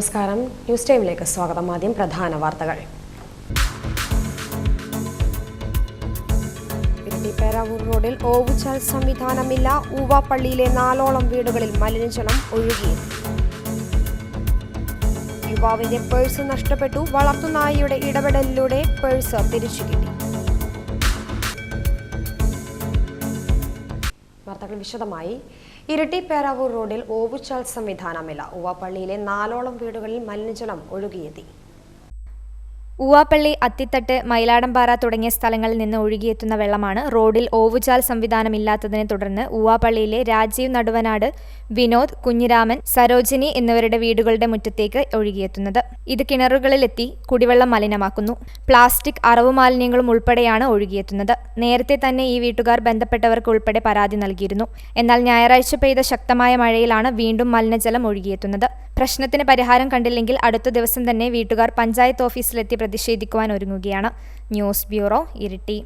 നമസ്കാരം. ന്യൂസ് ടൈമിലേക്ക് സ്വാഗതം. ആദ്യം പ്രധാന വാർത്തകൾ. പേരാവൂർ റോഡിൽ ഓവുചാൽ സംവിധാനമില്ല. ഊവാപ്പള്ളിയിലെ 4ഓളം വീടുകളിൽ മലിനജലം ഒഴുകി. യുവാവിന്റെ പേഴ്സ് നഷ്ടപ്പെട്ടു. വളർത്തുനായയുടെ ഇടപെടലിലൂടെ പേഴ്സ് തിരിച്ചുകിട്ടി. വാർത്തകൾ വിശദമായി. ഇരിട്ടി പേരാവൂർ റോഡിൽ ഓവുചാൽ സംവിധാനമില്ല. ഊവാപ്പള്ളിയിലെ 4ഓളം വീടുകളിൽ മലിനജലം ഒഴുകിയെത്തി. ഊവാപ്പള്ളി, അത്തിത്തട്ട്, മയിലാടംപാറ തുടങ്ങിയ സ്ഥലങ്ങളിൽ നിന്ന് ഒഴുകിയെത്തുന്ന വെള്ളമാണ് റോഡിൽ ഓവുചാൽ സംവിധാനമില്ലാത്തതിനെ തുടർന്ന് ഊവാപ്പള്ളിയിലെ രാജീവ് നടുവനാട്, വിനോദ്, കുഞ്ഞിരാമൻ, സരോജിനി എന്നിവരുടെ വീടുകളുടെ മുറ്റത്തേക്ക് ഒഴുകിയെത്തുന്നത്. ഇത് കിണറുകളിലെത്തി കുടിവെള്ളം മലിനമാക്കുന്നു. പ്ലാസ്റ്റിക്, അറവു മാലിന്യങ്ങളും ഉൾപ്പെടെയാണ് ഒഴുകിയെത്തുന്നത്. നേരത്തെ തന്നെ ഈ വീട്ടുകാർ ബന്ധപ്പെട്ടവർക്ക് ഉൾപ്പെടെ പരാതി നൽകിയിരുന്നു. എന്നാൽ ഞായറാഴ്ച പെയ്ത ശക്തമായ മഴയിലാണ് വീണ്ടും മലിനജലം ഒഴുകിയെത്തുന്നത്. പ്രശ്നത്തിന് പരിഹാരം കണ്ടില്ലെങ്കിൽ അടുത്ത ദിവസം തന്നെ വീട്ടുകാർ പഞ്ചായത്ത് ഓഫീസിലെത്തി പ്രതിഷേധിക്കുവാൻ ഒരുങ്ങുകയാണ്. News bureau, Iritty.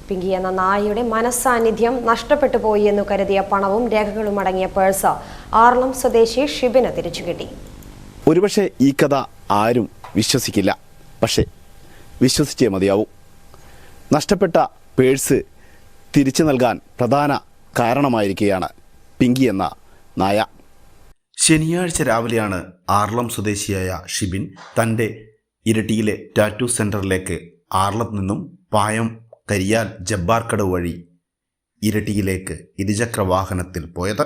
പിങ്കി എന്ന നായയുടെ മനസ്സാന്നിധ്യം നഷ്ടപ്പെട്ടു പോയി എന്ന് കരുതിയ പണവും രേഖകളും അടങ്ങിയ പേഴ്സ് ആർളം സ്വദേശി ഷിബിന് തിരിച്ചുകിട്ടി. ഒരുപക്ഷെ ഈ കഥ ആരും വിശ്വസിക്കില്ല, പക്ഷേ വിശ്വസിച്ചേ മതിയാവൂ. നഷ്ടപ്പെട്ട പേഴ്സ് തിരിച്ചു നൽകാൻ പ്രധാന കാരണമായിരിക്കുകയാണ് പിങ്കി എന്ന നായ. ശനിയാഴ്ച രാവിലെയാണ് ആർളം സ്വദേശിയായ ഷിബിൻ തൻ്റെ ഇരട്ടിയിലെ ടാറ്റു സെൻ്ററിലേക്ക് ആർളത്ത് നിന്നും പായം കരിയാൽ ജബ്ബാർക്കടവ് വഴി ഇരട്ടിയിലേക്ക് ഇരുചക്രവാഹനത്തിൽ പോയത്.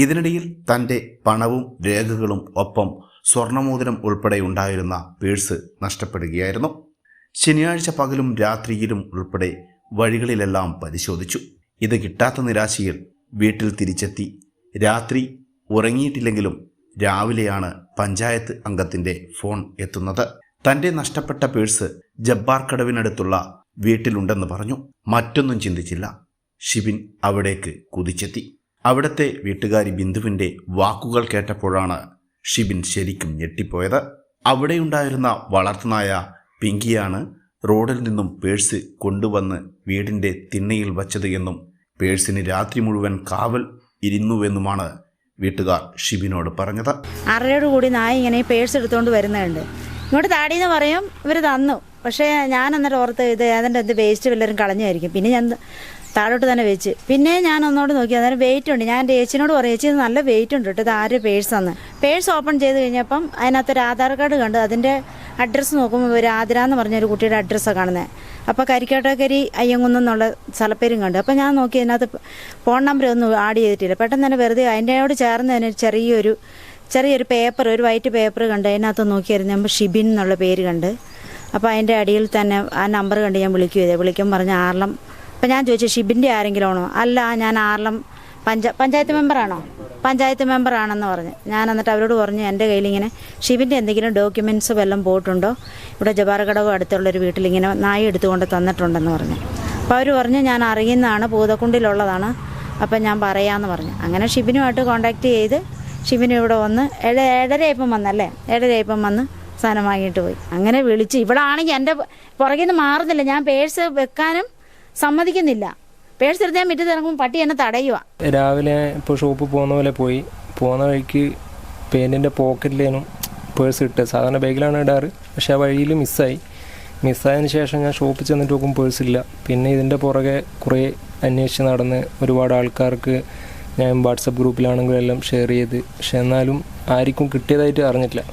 ഇതിനിടയിൽ തൻ്റെ പണവും രേഖകളും ഒപ്പം സ്വർണ്ണമോതിരം ഉൾപ്പെടെ ഉണ്ടായിരുന്ന പേഴ്സ് നഷ്ടപ്പെടുകയായിരുന്നു. ശനിയാഴ്ച പകലും രാത്രിയിലും ഉൾപ്പെടെ വഴികളിലെല്ലാം പരിശോധിച്ചു. ഇത് കിട്ടാത്ത നിരാശയിൽ വീട്ടിൽ തിരിച്ചെത്തി. രാത്രി ഉറങ്ങിയിട്ടില്ലെങ്കിലും രാവിലെയാണ് പഞ്ചായത്ത് അംഗത്തിൻ്റെ ഫോൺ എത്തുന്നത്. തൻ്റെ നഷ്ടപ്പെട്ട പേഴ്സ് ജബ്ബാർക്കടവിനടുത്തുള്ള വീട്ടിലുണ്ടെന്ന് പറഞ്ഞു. മറ്റൊന്നും ചിന്തിച്ചില്ല. ഷിബിൻ അവിടേക്ക് കുതിച്ചെത്തി. അവിടുത്തെ വീട്ടുകാരി ബിന്ദുവിൻ്റെ വാക്കുകൾ കേട്ടപ്പോഴാണ് ഷിബിൻ ശരിക്കും ഞെട്ടിപ്പോയത്. അവിടെയുണ്ടായിരുന്ന വളർത്തുനായ പിങ്കിയാണ് റോഡിൽ നിന്നും പേഴ്സ് കൊണ്ടുവന്ന് വീടിൻ്റെ തിണ്ണയിൽ വച്ചത് എന്നും പേഴ്സിന് രാത്രി മുഴുവൻ കാവൽ ഇരുന്നുവെന്നുമാണ് വീട്ടുകാർ ഷിബിനോട് പറഞ്ഞത്. 6:30 കൂടി നായ ഇങ്ങനെ പേഴ്സ് എടുത്തുകൊണ്ട് വരുന്നുണ്ട്. ഇങ്ങോട്ട് താടിയെന്ന് പറയും, ഇവർ തന്നു. പക്ഷേ ഞാൻ അന്നേരം ഓർത്ത് ഇത് ഏതാണ്ട് വേസ്റ്റ് വല്ലവരും കളഞ്ഞായിരിക്കും. പിന്നെ ഞാൻ താഴോട്ട് തന്നെ വെച്ച്. പിന്നെ ഞാൻ ഒന്നോട് നോക്കി, അന്നേരം വെയിറ്റ് ഉണ്ട്. ഞാൻ എൻ്റെ ചേച്ചിനോട് പറയും, ചേച്ചി ഇത് നല്ല വെയിറ്റ് ഉണ്ട് കേട്ടോ, ഇത് ആര് പേഴ്സാന്ന്. പേഴ്സ് ഓപ്പൺ ചെയ്ത് കഴിഞ്ഞപ്പം അതിനകത്തൊരു ആധാർ കാർഡ് കണ്ട് അതിൻ്റെ അഡ്രസ്സ് നോക്കുമ്പോൾ ഒരു ആതിര എന്ന് പറഞ്ഞൊരു കുട്ടിയുടെ അഡ്രസ്സാണ് കാണുന്നത്. അപ്പോൾ കരിക്കാട്ടക്കരി അയ്യങ്കുന്നെന്നുള്ള സ്ഥലപ്പേരും കണ്ടു. അപ്പോൾ ഞാൻ നോക്കി അതിനകത്ത് ഫോൺ നമ്പർ ഒന്നും ആഡ് ചെയ്തിട്ടില്ല. പെട്ടെന്ന് തന്നെ വെറുതെ അതിൻ്റെയോട് ചേർന്ന് തന്നെ ചെറിയൊരു പേപ്പർ, ഒരു വൈറ്റ് പേപ്പർ കണ്ട് അതിനകത്ത് നോക്കിയായിരുന്നു. നമ്മൾ ഷിബിൻ എന്നുള്ള പേര് കണ്ട്. അപ്പോൾ അതിൻ്റെ അടിയിൽ തന്നെ ആ നമ്പർ കണ്ട് ഞാൻ വിളിക്കും പറഞ്ഞ ആർളം. അപ്പം ഞാൻ ചോദിച്ചു, ഷിബിൻ്റെ ആരെങ്കിലും ആണോ? അല്ല, ഞാൻ ആർളം പഞ്ചായത്ത് മെമ്പറാണോ? പഞ്ചായത്ത് മെമ്പറാണെന്ന് പറഞ്ഞു. ഞാൻ എന്നിട്ട് അവരോട് പറഞ്ഞു, എൻ്റെ കയ്യിലിങ്ങനെ ഷിബിൻ്റെ എന്തെങ്കിലും ഡോക്യുമെൻറ്റ്സ് വല്ലതും പോയിട്ടുണ്ടോ? ഇവിടെ ജബ്ബാർക്കടവ് അടുത്തുള്ളൊരു വീട്ടിലിങ്ങനെ നായ എടുത്തുകൊണ്ട് തന്നിട്ടുണ്ടെന്ന് പറഞ്ഞു. അപ്പോൾ അവർ പറഞ്ഞു, ഞാൻ അറിയുന്നതാണ്, പൂതക്കുണ്ടിലുള്ളതാണ്, അപ്പം ഞാൻ പറയാമെന്ന് പറഞ്ഞു. അങ്ങനെ ഷിബിനുമായിട്ട് കോൺടാക്റ്റ് ചെയ്ത് ഷിബിന് ഇവിടെ വന്ന് 7:30 വന്നല്ലേ, 7:30 വന്ന് സാധനം വാങ്ങിയിട്ട് പോയി. അങ്ങനെ വിളിച്ച് ഇവിടെ ആണെങ്കിൽ എൻ്റെ പുറകിൽ നിന്ന് മാറുന്നില്ല. ഞാൻ പേഴ്സ് വെക്കാനും സമ്മതിക്കുന്നില്ല. പേഴ്സ് എടുത്ത് ഞാൻ മുറ്റത്ത് ഇറങ്ങുമ്പോൾ പട്ടി എന്നെ തടയുക. രാവിലെ ഇപ്പോൾ ഷോപ്പിൽ പോകുന്ന വഴിക്ക് പേൻറ്റിൻ്റെ പോക്കറ്റിലേനും പേഴ്സ് ഇട്ട്. സാധാരണ ബാഗിലാണ് ഇടാറ്, പക്ഷേ ആ വഴിയിൽ മിസ്സായതിന് ശേഷം ഞാൻ ഷോപ്പിൽ ചെന്നിട്ട് നോക്കും പേഴ്സില്ല. പിന്നെ ഇതിൻ്റെ പുറകെ കുറേ അന്വേഷിച്ച് നടന്ന് ഒരുപാട് ആൾക്കാർക്ക് ഞാൻ വാട്സപ്പ് ഗ്രൂപ്പിലാണെങ്കിലും എല്ലാം ഷെയർ ചെയ്ത്, പക്ഷെ എന്നാലും ആർക്കും കിട്ടിയതായിട്ട് അറിഞ്ഞിട്ടില്ല.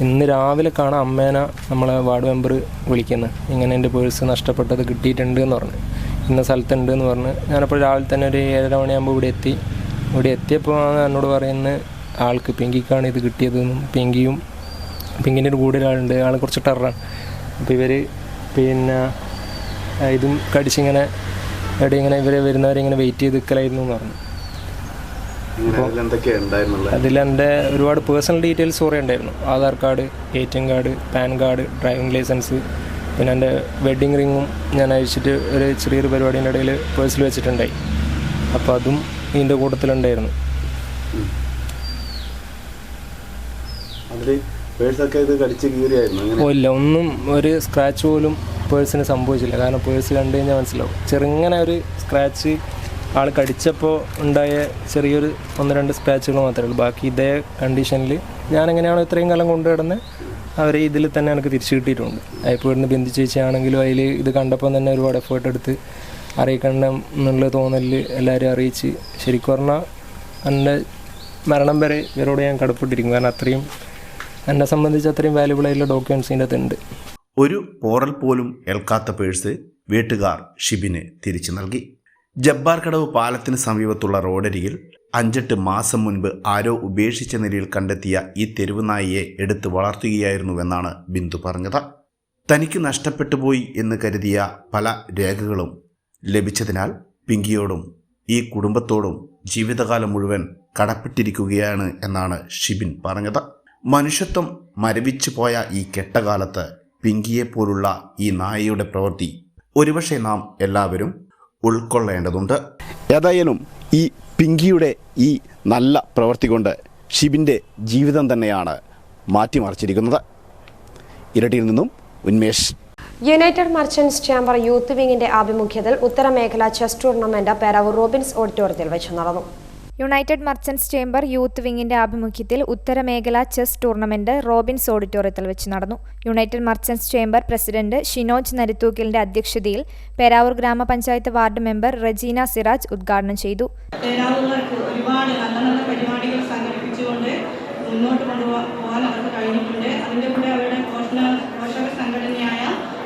ഇന്ന് രാവിലെ കാണാൻ അമ്മേനെ നമ്മളെ വാർഡ് മെമ്പർ വിളിക്കുന്നത്, ഇങ്ങനെ എൻ്റെ പേഴ്സ് നഷ്ടപ്പെട്ടത് കിട്ടിയിട്ടുണ്ട് എന്ന് പറഞ്ഞു, ഇന്ന സ്ഥലത്തുണ്ട് എന്ന് പറഞ്ഞ്. ഞാനപ്പോൾ രാവിലെ തന്നെ ഒരു 7:30 മണിയാകുമ്പോൾ ഇവിടെ എത്തിയപ്പോൾ എന്നോട് പറയുന്ന ആൾക്ക് പിങ്കിക്കാണ് ഇത് കിട്ടിയതെന്നും പിങ്കിൻ്റെ ഒരു കൂടെ ഒരാളുണ്ട്, ആൾ കുറച്ച് ടെററാണ്. അപ്പോൾ ഇവർ പിന്നെ ഇതും കടിച്ചിങ്ങനെ ഇവരെ വരുന്നവരിങ്ങനെ വെയിറ്റ് ചെയ്ത് നിൽക്കലായിരുന്നു എന്ന് പറഞ്ഞു. അതിലെൻ്റെ ഒരുപാട് പേഴ്സണൽ ഡീറ്റെയിൽസ് കുറേ ഉണ്ടായിരുന്നു. Aadhaar card, ATM card, PAN card, driving licence, പിന്നെ എൻ്റെ വെഡ്ഡിങ് റിങ്ങും ഞാൻ അയച്ചിട്ട് ഒരു ചെറിയൊരു പരിപാടിൻ്റെ ഇടയിൽ പേഴ്സിൽ വെച്ചിട്ടുണ്ടായി. അപ്പോൾ അതും ഇതിൻ്റെ കൂട്ടത്തിലുണ്ടായിരുന്നു. ഇല്ല, ഒന്നും ഒരു സ്ക്രാച്ച് പോലും പേഴ്സിന് സംഭവിച്ചില്ല. കാരണം പേഴ്സ് കണ്ടു കഴിഞ്ഞാൽ മനസ്സിലാവും. ചെറുങ്ങനെ ഒരു സ്ക്രാച്ച് ആൾ കടിച്ചപ്പോൾ ഉണ്ടായ ചെറിയൊരു 1-2 സ്ക്രാച്ചുകൾ മാത്രമേ ഉള്ളൂ. ബാക്കി ഇതേ കണ്ടീഷനിൽ ഞാൻ എങ്ങനെയാണോ ഇത്രയും കാലം കൊണ്ടുകിടന്ന് അവരെ ഇതിൽ തന്നെ എനിക്ക് തിരിച്ചു കിട്ടിയിട്ടുണ്ട്. ഇപ്പോൾ ഇവിടുന്ന് ബന്ധു ചേച്ചിയാണെങ്കിലും അതിൽ ഇത് കണ്ടപ്പോൾ തന്നെ ഒരുപാട് എഫേർട്ട് എടുത്ത് അറിയിക്കണം എന്നുള്ള തോന്നലിൽ എല്ലാവരും അറിയിച്ച് ശരിക്കും പറഞ്ഞാൽ എൻ്റെ മരണം വരെ ഇവരോട് ഞാൻ കടപ്പെട്ടിരിക്കും. കാരണം അത്രയും എന്നെ സംബന്ധിച്ച് അത്രയും വാല്യുബിൾ ആയിട്ടുള്ള ഡോക്യുമെൻറ്റ്സ് ഇതിൻ്റെ അകത്തുണ്ട്. ഒരു പോറൽ പോലും ഏൽക്കാത്ത പേഴ്സ് വീട്ടുകാർ ഷിബിന് തിരിച്ചു നൽകി. ജബ്ബാർകടവ് പാലത്തിന് സമീപത്തുള്ള റോഡരികിൽ 5-8 മാസം മുൻപ് ആരോ ഉപേക്ഷിച്ച നിലയിൽ കണ്ടെത്തിയ ഈ തെരുവ് നായയെ എടുത്ത് വളർത്തുകയായിരുന്നുവെന്നാണ് ബിന്ദു പറഞ്ഞത്. തനിക്ക് നഷ്ടപ്പെട്ടു പോയി എന്ന് കരുതിയ പല രേഖകളും ലഭിച്ചതിനാൽ പിങ്കിയോടും ഈ കുടുംബത്തോടും ജീവിതകാലം മുഴുവൻ കടപ്പെട്ടിരിക്കുകയാണ് എന്നാണ് ഷിബിൻ പറഞ്ഞത്. മനുഷ്യത്വം മരവിച്ചു പോയ ഈ കെട്ടകാലത്ത് പിങ്കിയെപ്പോലുള്ള ഈ നായയുടെ പ്രവൃത്തി ഒരുപക്ഷെ നാം എല്ലാവരും ഉൾക്കൊള്ളേണ്ടതുണ്ട്. ഏതായാലും ഈ പിങ്കിയുടെ ഈ നല്ല പ്രവൃത്തി കൊണ്ട് ഷിബിൻ്റെ ജീവിതം തന്നെയാണ് മാറ്റിമറിച്ചിരിക്കുന്നത്. ഇരട്ടിയിൽ നിന്നും Unmesh. United Merchants Chamber youth വിങ്ങിന്റെ ആഭിമുഖ്യത്തിൽ ഉത്തരമേഖല ചെസ് ടൂർണമെന്റ് പേരാവൂർ റോബിൻസ് ഓഡിറ്റോറിയത്തിൽ വെച്ച് നടന്നു. യുണൈറ്റഡ് മർച്ചന്റ്സ് ചേംബർ യൂത്ത് വിങ്ങിന്റെ ആഭിമുഖ്യത്തിൽ ഉത്തരമേഖല ചെസ് ടൂർണമെന്റ് റോബിൻസ് ഓഡിറ്റോറിയത്തിൽ വെച്ച് നടന്നു. United Merchants Chamber president Shinoj നരിത്തൂക്കലിന്റെ അധ്യക്ഷതയിൽ പേരാവൂർ ഗ്രാമപഞ്ചായത്ത് വാർഡ് മെമ്പർ റജീന സിറാജ് ഉദ്ഘാടനം ചെയ്തു. പേരാവൂർക്ക് ഒരുപാട് നല്ല നല്ല പരിപാടികൾ സംഘടിപ്പിച്ചുകൊണ്ട് മുന്നോട്ട് കൊണ്ടുപോകാൻ അവർക്ക് കഴിഞ്ഞിട്ടുണ്ട്. അതിൻ്റെ കൂടെ അവരുടെ പോഷക സംഘടനയായ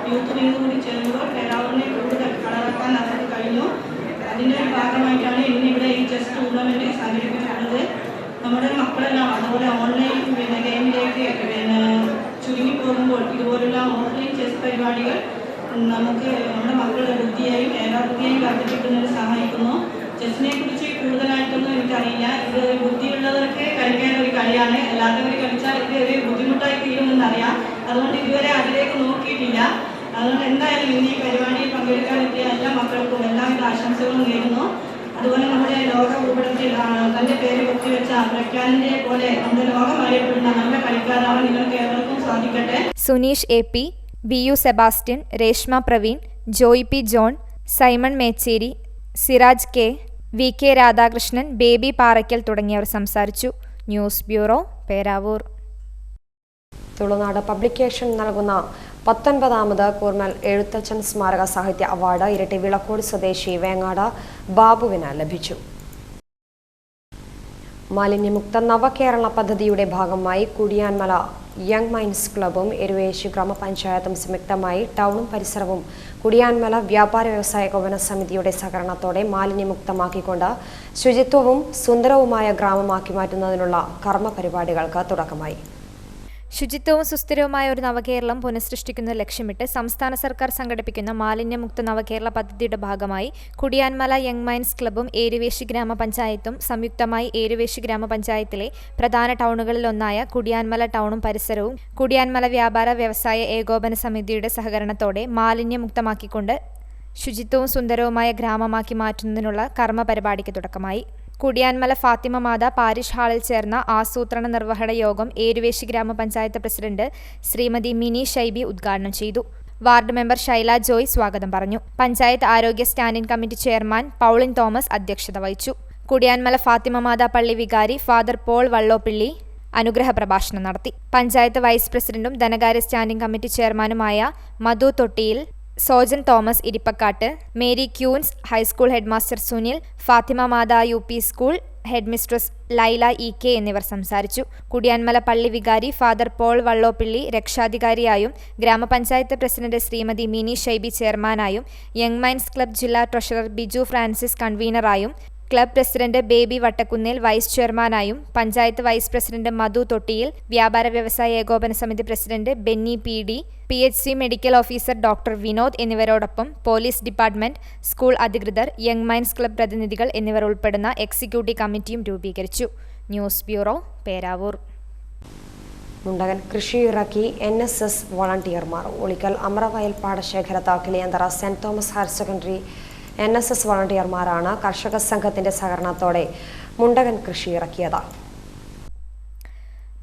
യൂത്ത് വിങ് കൂടി ചേർന്നപ്പോൾ പേരാവൂരിനെ കൂടുതൽ കളറാക്കാൻ അവർക്ക് കഴിഞ്ഞു. അതിൻ്റെ ഒരു ഭാഗമായിട്ടാണ് ഇന്ന് ഇവിടെ ഈ ചെസ് ടൂർണമെൻറ്റ് സംഘടിപ്പിച്ചിട്ടുള്ളത്. നമ്മുടെ മക്കളെല്ലാം അതുപോലെ ഓൺലൈൻ ഗെയിമിലേക്ക് ചുരുങ്ങിപ്പോകുമ്പോൾ ഇതുപോലുള്ള ഓൺലൈൻ ചെസ് പരിപാടികൾ നമുക്ക് നമ്മുടെ മക്കളുടെ ബുദ്ധിയെയും ഏകാഗ്രതയെയും വർദ്ധിപ്പിക്കുന്നതിന് സഹായിക്കുന്നു. ചെസ്സിനെ കുറിച്ച് കൂടുതലായിട്ടൊന്നും എനിക്കറിയില്ല. ഇത് ബുദ്ധിയുള്ളവർക്ക് കളിക്കാൻ ഒരു കളിയാണ്, അല്ലാത്തവർ കളിച്ചാൽ ഇത് ഒരു ബുദ്ധിമുട്ടായി തീരുമെന്നറിയാം. അതുകൊണ്ട് ഇതുവരെ അതിലേക്ക് നോക്കിയിട്ടില്ല. അതുകൊണ്ട് എന്തായാലും ഇന്ന് ഈ പരിപാടിയിൽ പങ്കെടുക്കാനെത്തിയ എല്ലാ മക്കൾക്കും എല്ലാവിധ ആശംസകളും നേരുന്നു. അതുപോലെ നമ്മുടെ ലോക ഭൂപടത്തിൽ തൻ്റെ പേര് കൊത്തിവെച്ച പ്രഖ്യാനന്റെ പോലെ നമ്മുടെ ലോകം അറിയപ്പെടുന്ന നല്ല കളിക്കാരാവാൻ നിങ്ങൾക്ക് ഏവർക്കും സാധിക്കട്ടെ. Suneesh AP, BU Sebastian, Reshma Praveen, Joy P John, Simon Mecheri, Siraj K, VK Radhakrishnan, Baby Parakkal തുടങ്ങിയവർ സംസാരിച്ചു. News bureau, Peravoor. Tulunad publication നൽകുന്ന 19ാമത് കൂർമൽ എഴുത്തച്ഛൻ സ്മാരക സാഹിത്യ അവാർഡ് ഇരട്ടി വിളക്കോട് സ്വദേശി വേങ്ങാട് ബാബുവിന് ലഭിച്ചു. മാലിന്യമുക്ത നവകേരള പദ്ധതിയുടെ ഭാഗമായി കുടിയാൻമല യങ് മൈൻഡ്സ് ക്ലബ്ബും എരുവേശി ഗ്രാമപഞ്ചായത്തും സംയുക്തമായി ടൗണും പരിസരവും കുടിയാൻമല വ്യാപാര വ്യവസായ ഏകോപന സമിതിയുടെ സഹകരണത്തോടെ മാലിന്യമുക്തമാക്കിക്കൊണ്ട് ശുചിത്വവും സുന്ദരവുമായ ഗ്രാമമാക്കി മാറ്റുന്നതിനുള്ള കർമ്മ പരിപാടികൾക്ക് തുടക്കമായി. ശുചിത്വവും സുസ്ഥിരവുമായ ഒരു നവകേരളം പുനഃസൃഷ്ടിക്കുന്നത് ലക്ഷ്യമിട്ട് സംസ്ഥാന സർക്കാർ സംഘടിപ്പിക്കുന്ന മാലിന്യമുക്ത നവകേരള പദ്ധതിയുടെ ഭാഗമായി കുടിയാൻമല യങ് മൈൻഡ്സ് ക്ലബ്ബും ഏരുവേശി ഗ്രാമപഞ്ചായത്തും സംയുക്തമായി ഏരുവേശി ഗ്രാമപഞ്ചായത്തിലെ പ്രധാന ടൗണുകളിലൊന്നായ കുടിയാൻമല ടൗണും പരിസരവും കുടിയാൻമല വ്യാപാര വ്യവസായ ഏകോപന സമിതിയുടെ സഹകരണത്തോടെ മാലിന്യമുക്തമാക്കിക്കൊണ്ട് ശുചിത്വവും സുന്ദരവുമായ ഗ്രാമമാക്കി മാറ്റുന്നതിനുള്ള കർമ്മ പരിപാടിക്ക് തുടക്കമായി. കുടിയാൻമല ഫാത്തിമ മാത പാരിഷ് ഹാളിൽ ചേർന്ന ആസൂത്രണ നിർവഹണ യോഗം ഏരുവേശി ഗ്രാമപഞ്ചായത്ത് പ്രസിഡന്റ് ശ്രീമതി മിനി ഷൈബി ഉദ്ഘാടനം ചെയ്തു. വാർഡ് മെമ്പർ ശൈല ജോയ് സ്വാഗതം പറഞ്ഞു. പഞ്ചായത്ത് ആരോഗ്യ standing committee chairman Pauline Thomas അധ്യക്ഷത വഹിച്ചു. കുടിയാൻമല ഫാത്തിമ മാത പള്ളി വികാരി ഫാദർ പോൾ വള്ളോപ്പിള്ളി അനുഗ്രഹ പ്രഭാഷണം നടത്തി. പഞ്ചായത്ത് വൈസ് പ്രസിഡന്റും ധനകാര്യ സ്റ്റാൻഡിംഗ് കമ്മിറ്റി ചെയർമാനുമായ മധു തൊട്ടിയിൽ, സോജൻ തോമസ് ഇരിപ്പക്കാട്ട്, മേരി ക്യൂൻസ് ഹൈസ്കൂൾ ഹെഡ്മാസ്റ്റർ സുനിൽ, ഫാത്തിമ മാതാ UP school head mistress Laila EK എന്നിവർ സംസാരിച്ചു. കുടിയാൻമല പള്ളി വികാരി ഫാദർ പോൾ വള്ളോപ്പിള്ളി രക്ഷാധികാരിയായും ഗ്രാമപഞ്ചായത്ത് പ്രസിഡന്റ് ശ്രീമതി മിനി ഷൈബി ചെയർമാനായും യങ് മൈൻഡ്സ് ക്ലബ്ബ് ജില്ലാ ട്രഷറർ ബിജു ഫ്രാൻസിസ് കൺവീനറായും club president Baby Vattakunnel vice ചെയർമാനായും പഞ്ചായത്ത് വൈസ് പ്രസിഡന്റ് മധു തൊട്ടിയിൽ, വ്യാപാര വ്യവസായ ഏകോപന സമിതി president Benny PD, PHC medical officer doctor Vinod എന്നിവരോടൊപ്പം പോലീസ് ഡിപ്പാർട്ട്മെന്റ്, സ്കൂൾ അധികൃതർ, യങ് മൈൻഡ്സ് ക്ലബ്ബ് പ്രതിനിധികൾ എന്നിവർ ഉൾപ്പെടുന്ന എക്സിക്യൂട്ടീവ് കമ്മിറ്റിയും രൂപീകരിച്ചു. News bureau, Peravoor. മുണ്ടകൻ കൃഷിയിറക്കി NSS വോളണ്ടിയർമാർ. ഉളിക്കൽ അമറവയൽ പാടശേഖരത്ത് Kiliyanthara Saint Thomas higher secondary NSS വോളണ്ടിയർമാരാണ് കർഷക സംഘത്തിന്റെ സഹകരണത്തോടെ മുണ്ടകൻ കൃഷിയിറക്കിയത്.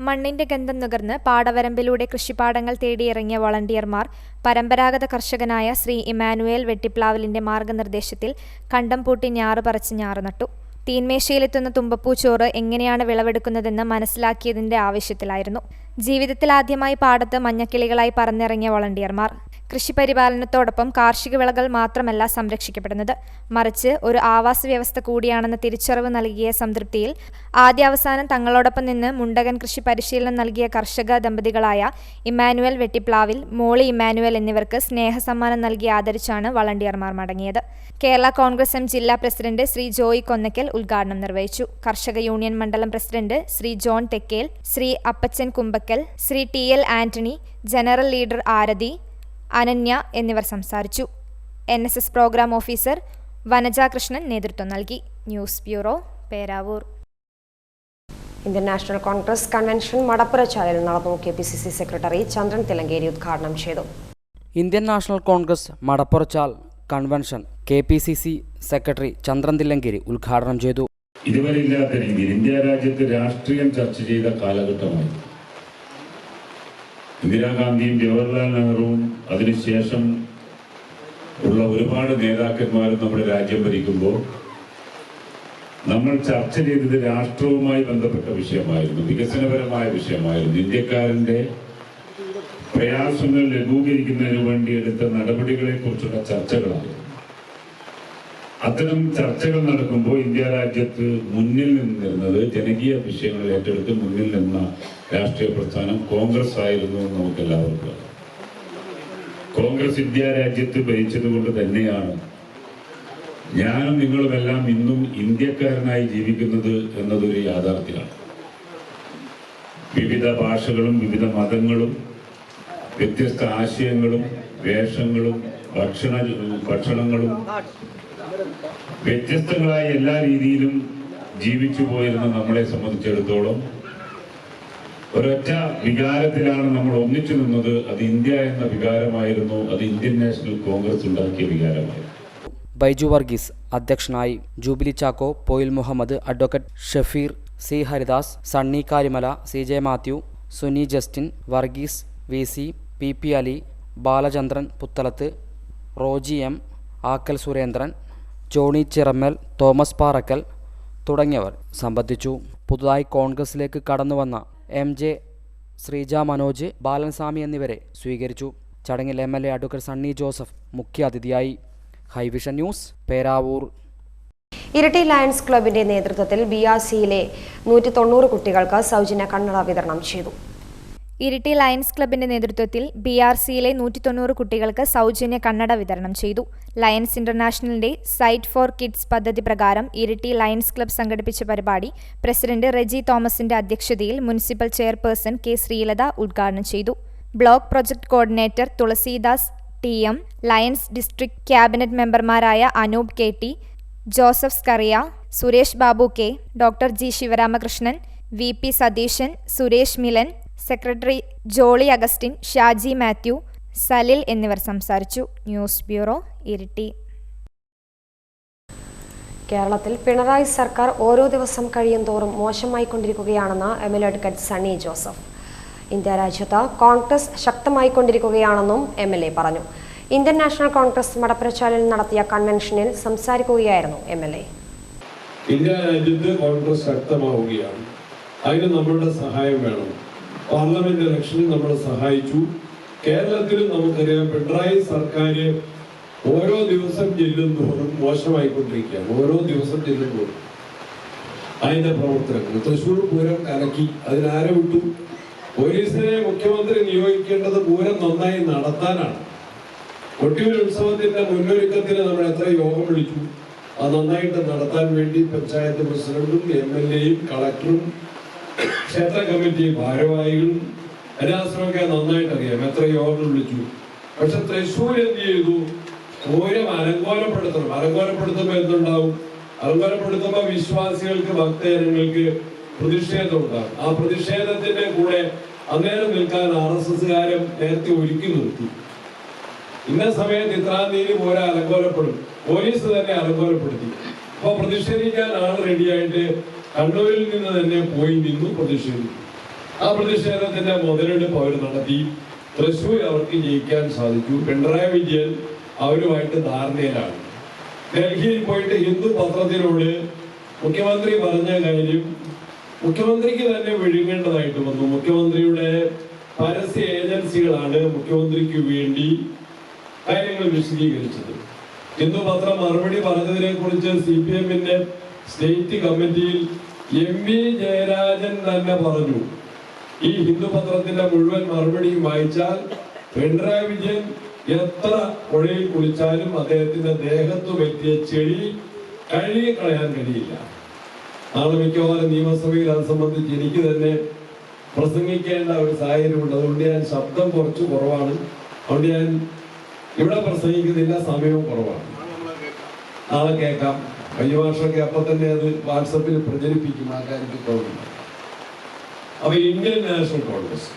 മണ്ണിന്റെ ഗന്ധം നുകർന്ന് പാടവരമ്പിലൂടെ കൃഷിപ്പാടങ്ങൾ തേടിയിറങ്ങിയ വളണ്ടിയർമാർ പരമ്പരാഗത കർഷകനായ ശ്രീ ഇമ്മാനുവേൽ വെട്ടിപ്ലാവലിന്റെ മാർഗനിർദ്ദേശത്തിൽ കണ്ടം പൂട്ടി ഞാറ് പറിച്ച് ഞാറ് നട്ടു. തീന്മേശയിലെത്തുന്ന തുമ്പപ്പൂച്ചോറ് എങ്ങനെയാണ് വിളവെടുക്കുന്നതെന്ന് മനസ്സിലാക്കിയതിന്റെ ആവശ്യത്തിലായിരുന്നു. ജീവിതത്തിലാദ്യമായി പാടത്ത് മഞ്ഞക്കിളികളായി പറന്നിറങ്ങിയ വളണ്ടിയർമാർ കൃഷിപരിപാലനത്തോടൊപ്പം കാർഷിക വിളകൾ മാത്രമല്ല സംരക്ഷിക്കപ്പെടുന്നത്, മറിച്ച് ഒരു ആവാസ വ്യവസ്ഥ കൂടിയാണെന്ന തിരിച്ചറിവ് നൽകിയ സംതൃപ്തിയിൽ ആദ്യാവസാനം തങ്ങളോടൊപ്പം നിന്ന് മുണ്ടകൻ കൃഷി പരിശീലനം നൽകിയ കർഷക ദമ്പതികളായ ഇമ്മാനുവേൽ വെട്ടിപ്ലാവിൽ, മോളി ഇമ്മാനുവേൽ എന്നിവർക്ക് സ്നേഹസമ്മാനം നൽകി ആദരിച്ചാണ് വളണ്ടിയർമാർ മടങ്ങിയത്. കേരള കോൺഗ്രസ് എം ജില്ലാ പ്രസിഡന്റ് ശ്രീ ജോയി കൊന്നക്കൽ ഉദ്ഘാടനം നിർവഹിച്ചു. കർഷക യൂണിയൻ മണ്ഡലം president Shri John Thekkel, Shri Appachan Kumbakkal, Shri T L. Antony, general leader Arathi, Ananya എന്നിവർ സംസാരിച്ചു. NSS programme officer Vanaja Krishnan നേതൃത്വം നൽകി. News bureau, Peravoor. Indian National Congress convention മടപ്പുരച്ചാലിൽ നടന്നു. KPCC സെക്രട്ടറി ചന്ദ്രൻ തിലങ്കേരി ഉദ്ഘാടനം ചെയ്തു. Indian National Congress Madappurachal convention KPCC secretary Chandran Thillankeri ഉദ്ഘാടനം ചെയ്തു. ഇതുവരെ ഇല്ലാത്ത രീതിയിൽ ഇന്ത്യ രാജ്യത്ത് രാഷ്ട്രീയം ചർച്ച ചെയ്ത കാലഘട്ടമായി. ഇന്ദിരാഗാന്ധിയും ജവഹർലാൽ നെഹ്റുവും അതിനുശേഷം ഉള്ള ഒരുപാട് നേതാക്കന്മാരും നമ്മുടെ രാജ്യം ഭരിക്കുമ്പോൾ നമ്മൾ ചർച്ച ചെയ്തത് രാഷ്ട്രവുമായി ബന്ധപ്പെട്ട വിഷയമായിരുന്നു, വികസനപരമായ വിഷയമായിരുന്നു. ഇന്ത്യക്കാരൻ്റെ പ്രയാസങ്ങൾ ലഘൂകരിക്കുന്നതിന് വേണ്ടി എടുത്ത നടപടികളെ കുറിച്ചുള്ള ചർച്ചകളാണ്. അത്തരം ചർച്ചകൾ നടക്കുമ്പോൾ ഇന്ത്യ രാജ്യത്ത് മുന്നിൽ നിന്നിരുന്നത്, ജനകീയ വിഷയങ്ങൾ ഏറ്റെടുത്ത് മുന്നിൽ നിന്ന രാഷ്ട്രീയ പ്രസ്ഥാനം കോൺഗ്രസ് ആയിരുന്നു എന്ന് നമുക്ക് എല്ലാവർക്കും അറിയാം. കോൺഗ്രസ് ഇന്ത്യ രാജ്യത്ത് ഭരിച്ചതുകൊണ്ട് തന്നെയാണ് ഞാനും നിങ്ങളുമെല്ലാം ഇന്നും ഇന്ത്യക്കാരനായി ജീവിക്കുന്നത് എന്നതൊരു യാഥാർത്ഥ്യമാണ്. വിവിധ ഭാഷകളും വിവിധ മതങ്ങളും വ്യത്യസ്ത ആശയങ്ങളും വേഷങ്ങളും ഭക്ഷണങ്ങളും വ്യത്യസ്തങ്ങളായ എല്ലാ രീതിയിലും ജീവിച്ചു പോയിരുന്ന നമ്മളെ സംബന്ധിച്ചിടത്തോളം ഒരൊറ്റ വികാരത്തിലാണ് നമ്മൾ ഒന്നിച്ചു നിന്നത്. അത് ഇന്ത്യ എന്ന വികാരമായിരുന്നു. അത് ഇന്ത്യൻ നാഷണൽ കോൺഗ്രസ് ഉണ്ടാക്കിയ വികാരമായിരുന്നു. ബൈജു വർഗീസ് അധ്യക്ഷനായി. Jubilee Chacko, Poyil Muhammad, advocate Shafeer, C Haridas, Sunny Karimala, CJ Mathew, Suni Justin, Varghese, VC, PP Ali, Balachandran Puthalath, Roji M, Akkal Surendran, Johny Chirammal, Thomas Parakkal തുടങ്ങിയവർ സംബന്ധിച്ചു. പുതുതായി കോൺഗ്രസിലേക്ക് കടന്നുവന്ന MJ ശ്രീജ മനോജ്, ബാലൻസ്വാമി എന്നിവരെ സ്വീകരിച്ചു. ചടങ്ങിൽ MLA അഡ്വക്കേറ്റ് സണ്ണി ജോസഫ് മുഖ്യാതിഥിയായി. ഹൈവിഷൻ ന്യൂസ്, പേരാവൂർ. ഇരിട്ടി ലയൺസ് ക്ലബിന്റെ നേതൃത്വത്തിൽ BRCയിലെ 190 കുട്ടികൾക്ക് സൗജന്യ കണ്ണട വിതരണം ചെയ്തു. ഇരിട്ടി ലയൺസ് ക്ലബിന്റെ നേതൃത്വത്തിൽ BRCയിലെ 190 കുട്ടികൾക്ക് സൗജന്യ കണ്ണട വിതരണം ചെയ്തു. ലയൺസ് ഇന്റർനാഷണലിന്റെ സൈറ്റ് ഫോർ കിഡ്സ് പദ്ധതി പ്രകാരം ഇരിട്ടി ലയൺസ് ക്ലബ് സംഘടിപ്പിച്ച പരിപാടി പ്രസിഡന്റ് റെജി തോമസിന്റെ അധ്യക്ഷതയിൽ മുനിസിപ്പൽ ചെയർപേഴ്സൺ K. ശ്രീലത ഉദ്ഘാടനം ചെയ്തു. Block project coordinator Thulasidas TM, Lions district cabinet മെമ്പർമാരായ Anoop KT, Joseph Scaria, Suresh Babu K, doctor G. Sivaramakrishnan, VP Satheesan, Suresh Milan, secretary Jolly Augustine, Shaji Mathew, Salil എന്നിവർ സംസാരിച്ചു. News bureau, Iritty. കേരളത്തിൽ പിണറായി സർക്കാർ ഓരോ ദിവസം കഴിയും തോറും മോശമായിക്കൊണ്ടിരിക്കുകയാണെന്ന് MLA advocate Sunny Joseph. India രാജ്യത്ത് കോൺഗ്രസ് ശക്തമായിക്കൊണ്ടിരിക്കുകയാണെന്നും MLA പറഞ്ഞു. ഇന്ത്യൻ നാഷണൽ കോൺഗ്രസ് മടപ്പുരച്ചാലിൽ നടത്തിയ കൺവെൻഷനിൽ സംസാരിക്കുകയായിരുന്നു MLA. ഇന്ത്യ രാജ്യത്ത് കോൺഗ്രസ് ശക്തമാവുകയാണ്. അതിന് നമ്മളുടെ സഹായം വേണം. പാർലമെന്റ് ഇലക്ഷനിൽ നമ്മൾ സഹായിച്ചു. കേരളത്തിലും നമുക്കറിയാം പിണറായി സർക്കാർ ഓരോ ദിവസം ചെല്ലുന്നതോറും മോശമായിക്കൊണ്ടിരിക്കുകയാണ്. ഓരോ ദിവസം ചെല്ലുന്നതോറും അതിന്റെ പ്രവർത്തനങ്ങൾ. തൃശ്ശൂർ പൂരം കലക്കി, അതിനാരെ വിട്ടു? പോലീസിനെ മുഖ്യമന്ത്രി നിയോഗിക്കേണ്ടത് പൂരം നന്നായി നടത്താനാണ്. കൊട്ടിയൂർ ഉത്സവത്തിന്റെ മുന്നൊരുക്കത്തിന് നമ്മൾ എത്ര യോഗം വിളിച്ചു. അത് നന്നായിട്ട് നടത്താൻ വേണ്ടി പഞ്ചായത്ത് പ്രസിഡന്റും MLAയും കളക്ടറും ക്ഷേത്ര കമ്മിറ്റി ഭാരവാഹികളും എല്ലാവരുമൊക്കെ നന്നായിട്ട് അറിയാം എത്ര യോഗങ്ങൾ വിളിച്ചു. പക്ഷെ തൃശ്ശൂർ എന്ത് ചെയ്തു? പൂരം അലങ്കോലപ്പെടുത്തണം. അലങ്കോലപ്പെടുത്തുമ്പോൾ എന്തുണ്ടാവും? അലങ്കോലപ്പെടുത്തുമ്പോൾ വിശ്വാസികൾക്ക്, ഭക്തജനങ്ങൾക്ക് പ്രതിഷേധം ഉണ്ടാകും. ആ പ്രതിഷേധത്തിന്റെ കൂടെ അന്നേരം നിൽക്കാൻ RSSകാരും നേരത്തെ ഒരുക്കി നിർത്തി. ഇന്ന സമയത്ത് ഇത്രാം തീയതി പൂരം അലങ്കോലപ്പെടും. പോലീസ് തന്നെ അലങ്കോലപ്പെടുത്തി. അപ്പൊ പ്രതിഷേധിക്കാൻ ആൾ റെഡിയായിട്ട് കണ്ണൂരിൽ നിന്ന് തന്നെ പോയി നിന്നു പ്രതിഷേധിച്ചു. ആ പ്രതിഷേധത്തിന്റെ മുതലെടുപ്പ് അവർ നടത്തി. തൃശ്ശൂർ അവർക്ക് ജയിക്കാൻ സാധിച്ചു. പിണറായി വിജയൻ അവരുമായിട്ട് ധാരണയിലാണ്. ഡൽഹിയിൽ പോയിട്ട് ഹിന്ദു പത്രത്തിനോട് മുഖ്യമന്ത്രി പറഞ്ഞ കാര്യം മുഖ്യമന്ത്രിക്ക് തന്നെ വിഴുങ്ങേണ്ടതായിട്ട് വന്നു. മുഖ്യമന്ത്രിയുടെ പരസ്യ ഏജൻസികളാണ് മുഖ്യമന്ത്രിക്ക് വേണ്ടി കാര്യങ്ങൾ വിശദീകരിച്ചത്. ഹിന്ദു പത്രം മറുപടി പറഞ്ഞതിനെ കുറിച്ച് CPM-ന്റെ സ്റ്റേറ്റ് കമ്മിറ്റിയിൽ MP ജയരാജൻ തന്നെ പറഞ്ഞു, ഈ ഹിന്ദു പത്രത്തിന്റെ മുഴുവൻ മറുപടിയും വായിച്ചാൽ പിണറായി വിജയൻ എത്ര പുഴയിൽ കുളിച്ചാലും അദ്ദേഹത്തിന്റെ ദേഹത്തു പറ്റിയ ചെളി കഴുകി കളയാൻ കഴിയില്ല. നാളെ മിക്കവാറും നിയമസഭയിൽ അത് സംബന്ധിച്ച് എനിക്ക് തന്നെ പ്രസംഗിക്കേണ്ട ഒരു സാഹചര്യമുണ്ട്. അതുകൊണ്ട് ഞാൻ ശബ്ദം കുറച്ച് കുറവാണ്. അതുകൊണ്ട് ഞാൻ ഇവിടെ പ്രസംഗിക്കുന്നില്ല, സമയവും കുറവാണ്. നാളെ കേൾക്കാം. കഴിഞ്ഞ വർഷമൊക്കെ അപ്പം തന്നെ അത് വാട്സപ്പിൽ പ്രചരിപ്പിക്കും ആ കാര്യത്തിൽ തോന്നുന്നു. അപ്പൊ ഇന്ത്യൻ നാഷണൽ കോൺഗ്രസ്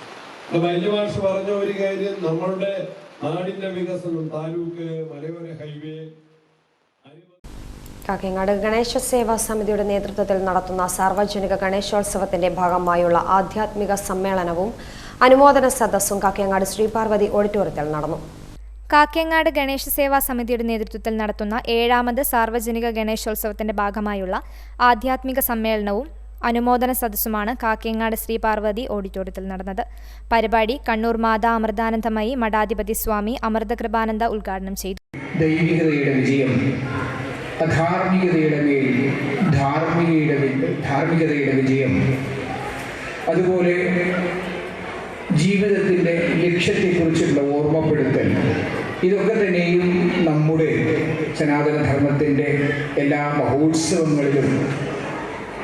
കഴിഞ്ഞ വർഷം പറഞ്ഞ ഒരു കാര്യം, നമ്മളുടെ നാടിന്റെ വികസനം, താലൂക്ക്, മലയോര ഹൈവേ. കാക്കങ്ങാട് ഗണേശ സേവാ സമിതിയുടെ നേതൃത്വത്തിൽ നടത്തുന്ന സാർവജനിക ഗണേശോത്സവത്തിന്റെ ഭാഗമായുള്ള ആധ്യാത്മിക സമ്മേളനവും അനുമോദന സദസ്സും കാക്കങ്ങാട് ശ്രീപാർവതി ഓഡിറ്റോറിയത്തിൽ നടന്നു. കാക്കങ്ങാട് ഗണേശ സേവാ സമിതിയുടെ നേതൃത്വത്തിൽ നടത്തുന്ന 7ാമത് സാർവജനിക ഗണേശോത്സവത്തിന്റെ ഭാഗമായുള്ള ആധ്യാത്മിക സമ്മേളനവും അനുമോദന സദസ്സുമാണ് കാക്കങ്ങാട് ശ്രീപാർവതി ഓഡിറ്റോറിയത്തിൽ നടന്നത്. പരിപാടി കണ്ണൂർ മാതാ അമൃതാനന്ദമയി മഠാധിപതി സ്വാമി അമൃതകൃപാനന്ദ ഉദ്ഘാടനം ചെയ്തു. ദൈവികതയുടെ വിജയം അധാർമികതയുടെ മേൽ ധാർമ്മികതയുടെ വിജയം, അതുപോലെ ജീവിതത്തിൻ്റെ ലക്ഷ്യത്തെക്കുറിച്ചുള്ള ഓർമ്മപ്പെടുത്തൽ, ഇതൊക്കെ തന്നെയും നമ്മുടെ സനാതനധർമ്മത്തിൻ്റെ എല്ലാ മഹോത്സവങ്ങളിലും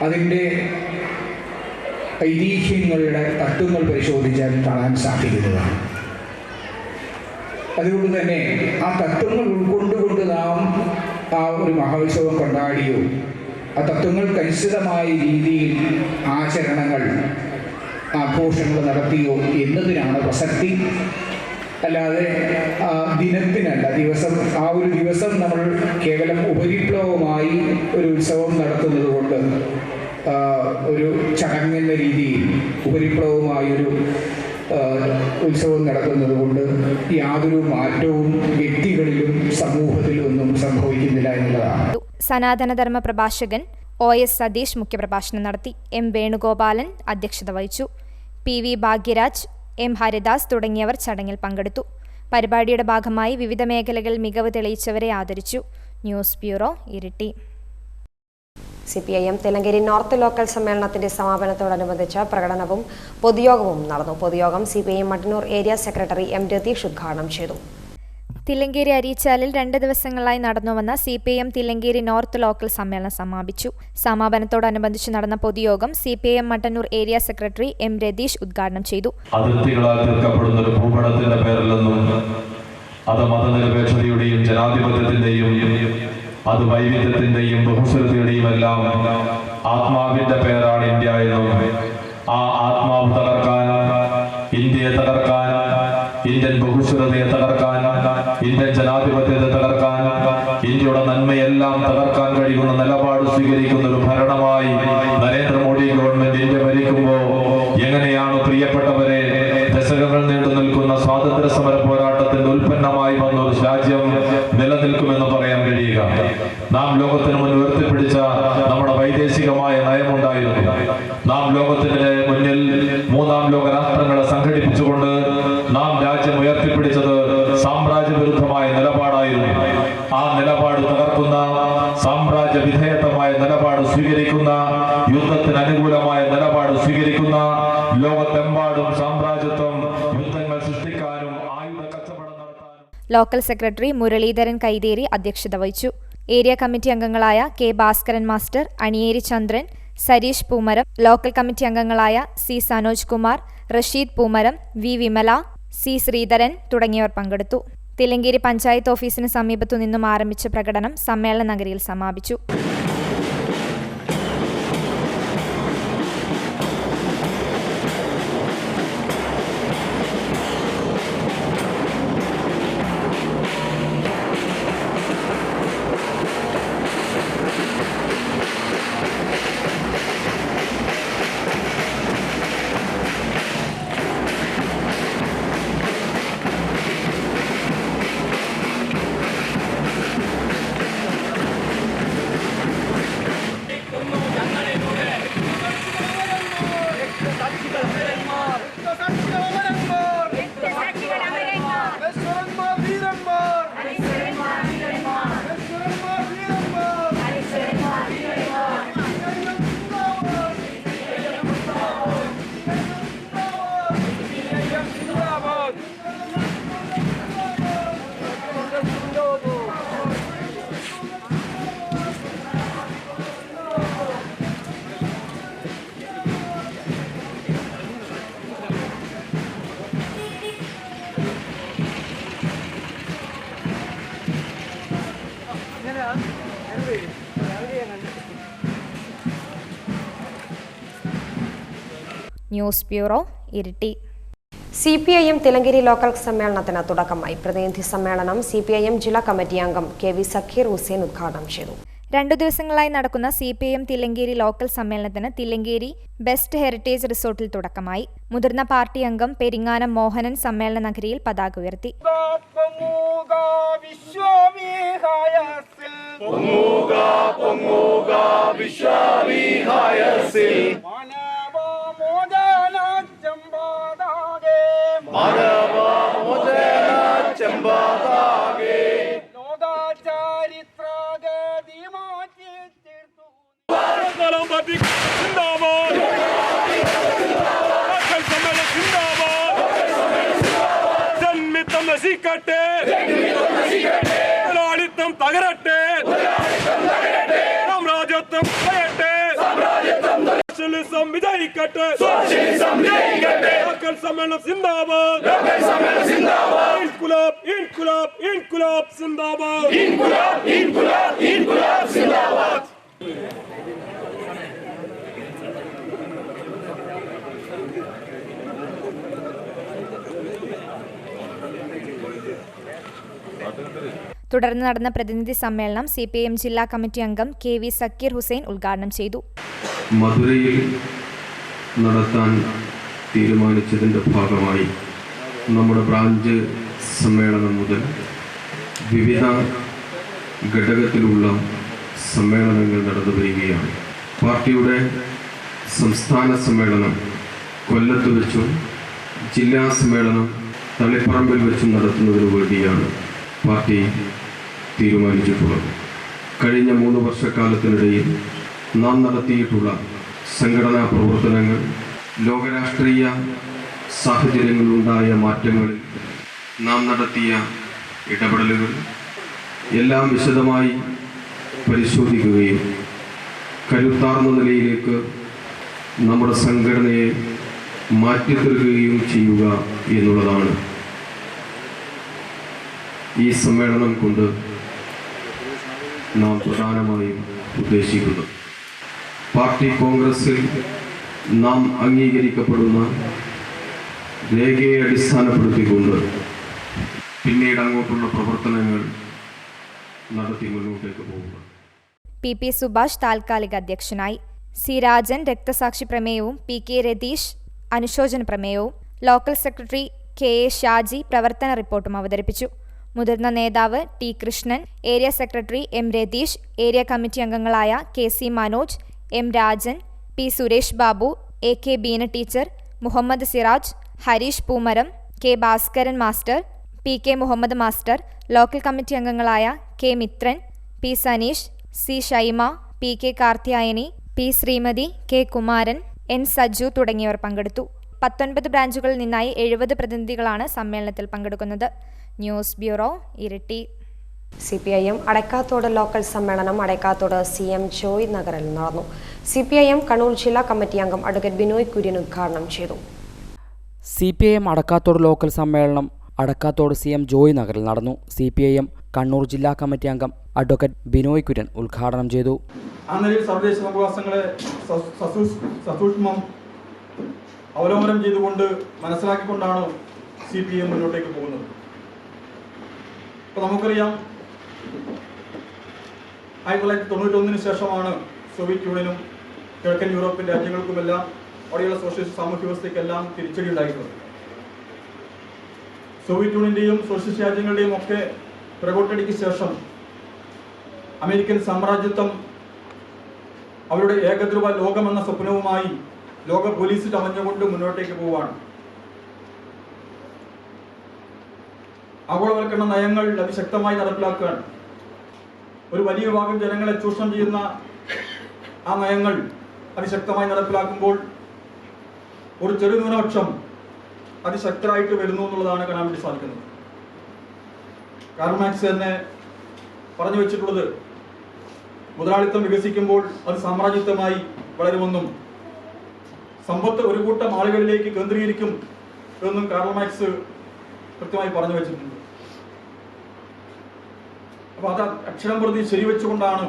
അതിൻ്റെ ഐതിഹ്യങ്ങളുടെ തത്വങ്ങൾ പരിശോധിച്ചാൽ കാണാൻ സാധിക്കുന്നതാണ്. അതുകൊണ്ട് തന്നെ ആ തത്വങ്ങൾ ഉൾക്കൊണ്ടുകൊണ്ട് നാം ആ ഒരു മഹോത്സവം കൊണ്ടാടിയോ ആ തത്വങ്ങൾക്കനുസൃതമായ രീതിയിൽ ആചരണങ്ങൾ, ആഘോഷങ്ങൾ നടത്തിയോ എന്നതിനാണ് പ്രസക്തി. അല്ലാതെ ദിനത്തിനല്ല, ആ ഒരു ദിവസം നമ്മൾ കേവലം ഉപരിപ്ലവമായി ഒരു ഉത്സവം നടത്തുന്നത് കൊണ്ട്, ഒരു ചടങ്ങെന്ന രീതിയിൽ ഉപരിപ്ലവമായൊരു ഉത്സവം നടത്തുന്നത് കൊണ്ട് യാതൊരു മാറ്റവും വ്യക്തികളിലും സമൂഹത്തിലും ഒന്നും സംഭവിക്കുന്നില്ല എന്നുള്ളതാണ്. സനാതനധർമ്മ പ്രഭാഷകൻ OS സതീഷ് മുഖ്യപ്രഭാഷണം നടത്തി. M വേണുഗോപാലൻ അധ്യക്ഷത വഹിച്ചു. PV ഭാഗ്യരാജ്, M ഹരിദാസ് തുടങ്ങിയവർ ചടങ്ങിൽ പങ്കെടുത്തു. പരിപാടിയുടെ ഭാഗമായി വിവിധ മേഖലകളിൽ മികവ് തെളിയിച്ചവരെ ആദരിച്ചു. News bureau, Iritty. CPIM Thillankeri north local സമ്മേളനത്തിന്റെ സമാപനത്തോടനുബന്ധിച്ച് പ്രകടനവും പൊതുയോഗവും നടന്നു. പൊതുയോഗം CPIM Mattannur area secretary M Ratheesh ഉദ്ഘാടനം ചെയ്തു. തില്ലങ്കേരി അരീച്ചാലിൽ 2 ദിവസങ്ങളായി നടന്നുവന്ന CPIM തില്ലങ്കേരി നോർത്ത് ലോക്കൽ സമ്മേളനം സമാപിച്ചു. സമാപനത്തോടനുബന്ധിച്ച് നടന്ന പൊതുയോഗം CPIM Mattannur area secretary M Ratheesh ഉദ്ഘാടനം ചെയ്തു. അതിർത്തികളാൽ തീർക്കപ്പെടുന്ന ഒരു ഭൂപടത്തിന്റെ പേരിലൊന്നും അത് മതനിരപേക്ഷതയുടെയും ജനാധിപത്യത്തിന്റെയും അത് വൈവിധ്യത്തിന്റെയും ബഹുസ്വരതയുടെയും എല്ലാം ആത്മാവിന്റെ പേരാണ് ഇന്ത്യ എന്നും ആ ആത്മാവ് തകർക്കാൻ, ഇന്ത്യയെ തകർക്കാൻ, ഇന്ത്യൻ ബഹുസ്വരതയെ തകർക്കാൻ, ഇന്ത്യൻ ജനാധിപത്യത്തെ തകർക്കാൻ, ഇന്ത്യയുടെ നന്മയെല്ലാം തകർക്കാൻ കഴിയുന്ന നിലപാട് സ്വീകരിക്കുന്ന ഒരു ഭരണമായി നരേന്ദ്രമോദി ഗവൺമെന്റ് ഇന്ത്യ ഭരിക്കുമ്പോൾ എങ്ങനെയാണ് പ്രിയപ്പെട്ടവരെ ദശകങ്ങൾ നീണ്ടു നിൽക്കുന്ന സ്വാതന്ത്ര്യ സമര പോരാട്ടത്തിന്റെ ഉൽപ്പന്നമായി വന്ന ഒരു രാജ്യം നിലനിൽക്കുമെന്ന് പറയാൻ കഴിയുക? നാം ലോകത്തിന് മുന്നിൽ ഉയർത്തിപ്പിടിച്ച നമ്മുടെ വൈദേശികമായ നയമുണ്ടായിരുന്നു. നാം ലോകത്തിന്റെ മുന്നിൽ 3ാം ലോക രാഷ്ട്രങ്ങളെ സംഘടിപ്പിച്ചുകൊണ്ട് നാം രാജ്യം ഉയർത്തിപ്പിടിച്ചത് സാമ്രാജ്യ വിരുദ്ധമായ നിലപാടായിരുന്നു. ആ നിലപാട് തകർക്കുന്ന, സാമ്രാജ്യ വിധേയത്വമായ നിലപാട് സ്വീകരിക്കുന്ന, യുദ്ധത്തിന് അനുകൂലമായ നിലപാട് സ്വീകരിക്കുന്ന, ലോകത്തെമ്പാടും സാമ്രാജ്യത്വം യുദ്ധങ്ങൾ സൃഷ്ടിക്കാനും ആയുധ കച്ചവടം നടത്താനും. ലോക്കൽ സെക്രട്ടറി മുരളീധരൻ കൈതേരി അധ്യക്ഷത വഹിച്ചു. ഏരിയ കമ്മിറ്റി അംഗങ്ങളായ K Bhaskaran master, Aniyeri Chandran, Sareesh Poomaram, local committee അംഗങ്ങളായ C Sanoj Kumar, Rasheed Poomaram, V Vimala, C Sreedharan തുടങ്ങിയവർ പങ്കെടുത്തു. തില്ലങ്കേരി പഞ്ചായത്ത് ഓഫീസിന് സമീപത്തു നിന്നും ആരംഭിച്ച പ്രകടനം സമ്മേളന നഗരിയിൽ സമാപിച്ചു. News bureau, Iritty. CPIM Thillankeri local സമ്മേളനത്തിന് തുടക്കമായി. പ്രതിനിധി സമ്മേളനം CPIM ജില്ലാ കമ്മിറ്റി അംഗം KV സക്കീർ ഹുസൈൻ ഉദ്ഘാടനം ചെയ്തു. 2 ദിവസങ്ങളായി നടക്കുന്ന CPIM തിലങ്കേരി ലോക്കൽ സമ്മേളനത്തിന് തിലങ്കേരി ബെസ്റ്റ് ഹെറിറ്റേജ് റിസോർട്ടിൽ തുടക്കമായി. മുതിർന്ന പാർട്ടി അംഗം പെരിങ്ങാനം മോഹനൻ സമ്മേളന നഗരിയിൽ പതാക ഉയർത്തി. തകരട്ടെ, സാമ്രാജ്യത്വം വിജയിക്കട്ടെ, ലോക്കൽ സമ്മേളനം സിന്ദാബാദ്, ഇൻകുലാബ് ഇൻകുലാബ് ഇൻകുലാബ് സിന്ദാബാദ്, ഇൻകുലാബ് ഇൻകുലാബ് ഇൻകുലാബ് സിന്ദാബാദ്. തുടർന്ന് നടന്ന പ്രതിനിധി സമ്മേളനം CPIM ജില്ലാ കമ്മിറ്റി അംഗം KV സക്കീർ ഹുസൈൻ ഉദ്ഘാടനം ചെയ്തു. മധുരയിൽ നടത്താൻ തീരുമാനിച്ചതിൻ്റെ ഭാഗമായി നമ്മുടെ ബ്രാഞ്ച് സമ്മേളനം മുതൽ വിവിധ ഘടകത്തിലുള്ള സമ്മേളനങ്ങൾ നടന്നു വരികയാണ്. പാർട്ടിയുടെ സംസ്ഥാന സമ്മേളനം കൊല്ലത്ത് വെച്ചും ജില്ലാ സമ്മേളനം തളിപ്പറമ്പിൽ വെച്ചും നടത്തുന്നതിനു വേണ്ടിയാണ് പാർട്ടി തീരുമാനിച്ചിട്ടുള്ളത്. കഴിഞ്ഞ 3 വർഷക്കാലത്തിനിടയിൽ നാം നടത്തിയിട്ടുള്ള സംഘടനാ പ്രവർത്തനങ്ങൾ, ലോകരാഷ്ട്രീയ സാഹചര്യങ്ങളിലുണ്ടായ മാറ്റങ്ങളിൽ നാം നടത്തിയ ഇടപെടലുകൾ എല്ലാം വിശദമായി പരിശോധിക്കുകയും കരുത്താർന്ന നിലയിലേക്ക് നമ്മുടെ സംഘടനയെ മാറ്റിത്തീർക്കുകയും ചെയ്യുക എന്നുള്ളതാണ് ഈ സമ്മേളനം കൊണ്ട് നാം പ്രധാനമായും ഉദ്ദേശിക്കുന്നത്. പാർട്ടി കോൺഗ്രസിൽ നാം അംഗീകരിക്കപ്പെടുന്ന രേഖയെ അടിസ്ഥാനപ്പെടുത്തിക്കൊണ്ട് പിന്നീട് അങ്ങോട്ടുള്ള പ്രവർത്തനങ്ങൾ നടത്തി മുന്നോട്ടേക്ക് പോകുക. PP സുഭാഷ് താൽക്കാലിക അധ്യക്ഷനായി. C രാജൻ രക്തസാക്ഷി പ്രമേയവും PK രതീഷ് അനുശോചന പ്രമേയവും, ലോക്കൽ സെക്രട്ടറി KA ഷാജി പ്രവർത്തന റിപ്പോർട്ടും അവതരിപ്പിച്ചു. മുതിർന്ന നേതാവ് T Krishnan, area secretary M Ratheesh, area committee അംഗങ്ങളായ KC Manoj, M Rajan, P Suresh Babu, AK Beena teacher, Muhammad Siraj, Hareesh Poomaram, K Bhaskaran master, PK Muhammad master, local committee അംഗങ്ങളായ K Mithran, P Saneesh, C Shaima, PK Karthiyayani, P Sreemathi, K Kumaran, N Saju തുടങ്ങിയവർ പങ്കെടുത്തു. 19 ബ്രാഞ്ചുകളിൽ നിന്നായി 70 പ്രതിനിധികളാണ് സമ്മേളനത്തിൽ പങ്കെടുക്കുന്നത്. News bureau, Iritty. CPIM Adakkathode local സമ്മേളനം അടക്കാത്തോട് CM ജോയ് നഗറിൽ നടന്നു. CPIM കണ്ണൂർ ജില്ലാ കമ്മിറ്റി അംഗം അഡ്വക്കേറ്റ് ബിനോയ് കുര്യൻ ഉദ്ഘാടനം ചെയ്തു. CPIM അടക്കാത്തോട് ലോക്കൽ സമ്മേളനം അടക്കാത്തോട് CM ജോയ് നഗറിൽ നടന്നു. CPIM കണ്ണൂർ ജില്ലാ കമ്മിറ്റി അംഗം അഡ്വക്കേറ്റ് ബിനോയ് കുര്യൻ ഉദ്ഘാടനം ചെയ്തു. ആ നിലയിൽ സർവദേശ അവകാശങ്ങളെ സസൂക്ഷ്മം അവലോകനം ചെയ്തുകൊണ്ട് മനസ്സിലാക്കിക്കൊണ്ടാണ് CPIM മുന്നോട്ടേക്ക് പോകുന്നത്. അപ്പോൾ നമുക്കറിയാം 1991 ശേഷമാണ് സോവിയറ്റ് യൂണിയനും കിഴക്കൻ യൂറോപ്യൻ രാജ്യങ്ങൾക്കുമെല്ലാം അവിടെയുള്ള സോഷ്യലിസ്റ്റ് സാമൂഹ്യ വ്യവസ്ഥയ്ക്കെല്ലാം തിരിച്ചടി ഉണ്ടായിട്ടുള്ളത്. സോവിയറ്റ് യൂണിയന്റെയും സോഷ്യലിസ്റ്റ് രാജ്യങ്ങളുടെയും ഒക്കെ പിറകോട്ടടിക്ക് ശേഷം അമേരിക്കൻ സാമ്രാജ്യത്വം അവരുടെ ഏകധ്രുവ ലോകമെന്ന സ്വപ്നവുമായി ലോക പോലീസ് ചമഞ്ഞുകൊണ്ട് മുന്നോട്ടേക്ക് പോവുകയാണ്. ആഗോളവൽക്കരണ നയങ്ങൾ അതിശക്തമായി നടപ്പിലാക്കുകയാണ്. ഒരു വലിയ വിഭാഗം ജനങ്ങളെ ചൂഷണം ചെയ്യുന്ന ആ നയങ്ങൾ അതിശക്തമായി നടപ്പിലാക്കുമ്പോൾ ഒരു ചെറു ന്യൂനപക്ഷം അതിശക്തരായിട്ട് വരുന്നു എന്നുള്ളതാണ് കാണാൻ വേണ്ടി സാധിക്കുന്നത്. കാർൽ മാർക്സ് തന്നെ പറഞ്ഞു വെച്ചിട്ടുള്ളത് മുതലാളിത്തം വികസിക്കുമ്പോൾ അത് സാമ്രാജ്യത്വമായി വളരുമെന്നും സമ്പത്ത് ഒരു കൂട്ടം ആളുകളിലേക്ക് കേന്ദ്രീകരിക്കും എന്നും കാർൽ മാർക്സ് കൃത്യമായി പറഞ്ഞു വെച്ചിട്ടുണ്ട്. അപ്പോൾ അത് അക്ഷരം പ്രതി ശരിവെച്ചുകൊണ്ടാണ്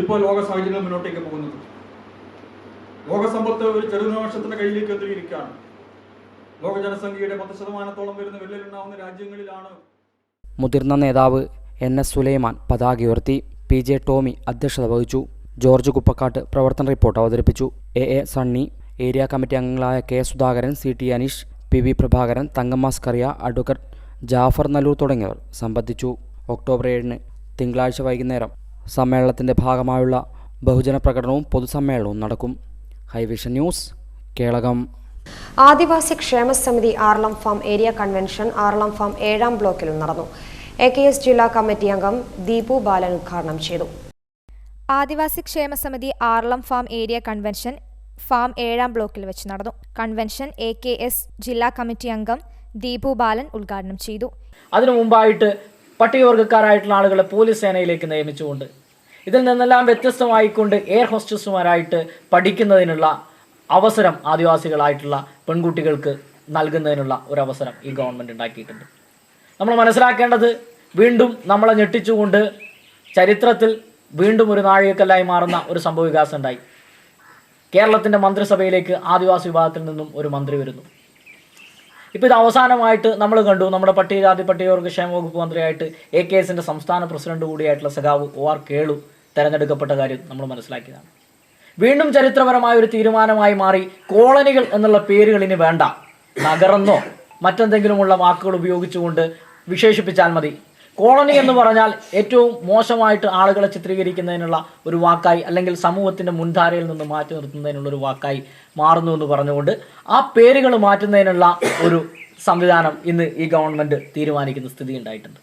ഇപ്പോൾ ലോക സാഹചര്യങ്ങൾ മുന്നോട്ടേക്ക് പോകുന്നത്. ലോകസമ്പത്ത് ഒരു ചെറുനിമിഷത്തിന്റെ കയ്യിലേക്ക് എത്തിയിരിക്കുകയാണ്. ലോക ജനസംഖ്യയുടെ 10% വരുന്ന വിരലിലുണ്ടാവുന്ന രാജ്യങ്ങളിലാണ്. മുതിർന്ന നേതാവ് NS സുലൈമാൻ പതാക ഉയർത്തി. PJ ടോമി അധ്യക്ഷത വഹിച്ചു. ജോർജ് കുപ്പക്കാട്ട് പ്രവർത്തന റിപ്പോർട്ട് അവതരിപ്പിച്ചു. AA സണ്ണി, ഏരിയ കമ്മിറ്റി അംഗങ്ങളായ K Sudhakaran, CT Aneesh, PV Prabhakaran, Thankamma Scaria, advocate Jafar Nallur തുടങ്ങിയവർ സംബന്ധിച്ചു. ഒക്ടോബർ 7 തിങ്കളാഴ്ച വൈകുന്നേരം സമ്മേളനത്തിൻ്റെ ഭാഗമായുള്ള ബഹുജന പ്രകടനവും പൊതുസമ്മേളനവും നടക്കും. ഹൈവിഷൻ ന്യൂസ്, കേളകം. ആദിവാസി ക്ഷേമ സമിതി Aralam farm area convention Aralam farm 7ാം ബ്ലോക്കിൽ നടന്നു. AKS ജില്ലാ കമ്മിറ്റി അംഗം ദീപു ബാലൻ ഉദ്ഘാടനം ചെയ്തു. ആദിവാസി ക്ഷേമ സമിതി Aralam farm area convention farm 7ാം ബ്ലോക്കിൽ വെച്ച് നടന്നു. കൺവെൻഷൻ AKS ജില്ലാ കമ്മിറ്റി അംഗം ദീപു ബാലൻ ഉദ്ഘാടനം ചെയ്തു. അതിനു മുമ്പായിട്ട് പട്ടികവർഗ്ഗക്കാരായിട്ടുള്ള ആളുകളെ പോലീസ് സേനയിലേക്ക് നിയമിച്ചുകൊണ്ട് ഇതിൽ നിന്നെല്ലാം വ്യത്യസ്തമായിക്കൊണ്ട് എയർ ഹോസ്റ്റസുമാരായിട്ട് പഠിക്കുന്നതിനുള്ള അവസരം ആദിവാസികളായിട്ടുള്ള പെൺകുട്ടികൾക്ക് നൽകുന്നതിനുള്ള ഒരവസരം ഈ ഗവൺമെൻറ് ഉണ്ടാക്കിയിട്ടുണ്ട്. നമ്മൾ മനസ്സിലാക്കേണ്ടത്, വീണ്ടും നമ്മളെ ഞെട്ടിച്ചുകൊണ്ട് ചരിത്രത്തിൽ വീണ്ടും ഒരു നാഴികക്കല്ലായി മാറുന്ന ഒരു സംഭവ വികാസം ഉണ്ടായി. കേരളത്തിൻ്റെ മന്ത്രിസഭയിലേക്ക് ആദിവാസി വിഭാഗത്തിൽ നിന്നും ഒരു മന്ത്രി വരുന്നു. ഇപ്പോൾ ഇത് അവസാനമായിട്ട് നമ്മൾ കണ്ടു, നമ്മുടെ പട്ടികജാതി പട്ടികവർഗ ക്ഷേമ വകുപ്പ് മന്ത്രിയായിട്ട് AKSൻ്റെ സംസ്ഥാന പ്രസിഡന്റ് കൂടിയായിട്ടുള്ള സഖാവ് OR കേളു തിരഞ്ഞെടുക്കപ്പെട്ട കാര്യം നമ്മൾ മനസ്സിലാക്കിയതാണ്. വീണ്ടും ചരിത്രപരമായ ഒരു തീരുമാനമായി മാറി കോളനികൾ എന്നുള്ള പേരുകൾ ഇനി വേണ്ട, നഗരെന്നോ മറ്റെന്തെങ്കിലുമുള്ള വാക്കുകൾ ഉപയോഗിച്ചുകൊണ്ട് വിശേഷിപ്പിച്ചാൽ മതി. കോളനി എന്ന് പറഞ്ഞാൽ ഏറ്റവും മോശമായിട്ട് ആളുകളെ ചിത്രീകരിക്കുന്നതിനുള്ള ഒരു വാക്കായി, അല്ലെങ്കിൽ സമൂഹത്തിൻ്റെ മുൻധാരയിൽ നിന്ന് മാറ്റി നിർത്തുന്നതിനുള്ളൊരു വാക്കായി മാറുന്നു എന്ന് പറഞ്ഞുകൊണ്ട് ആ പേരുകൾ മാറ്റുന്നതിനുള്ള ഒരു സംവിധാനം ഇന്ന് ഈ ഗവൺമെൻറ് തീരുമാനിക്കുന്ന സ്ഥിതി ഉണ്ടായിട്ടുണ്ട്.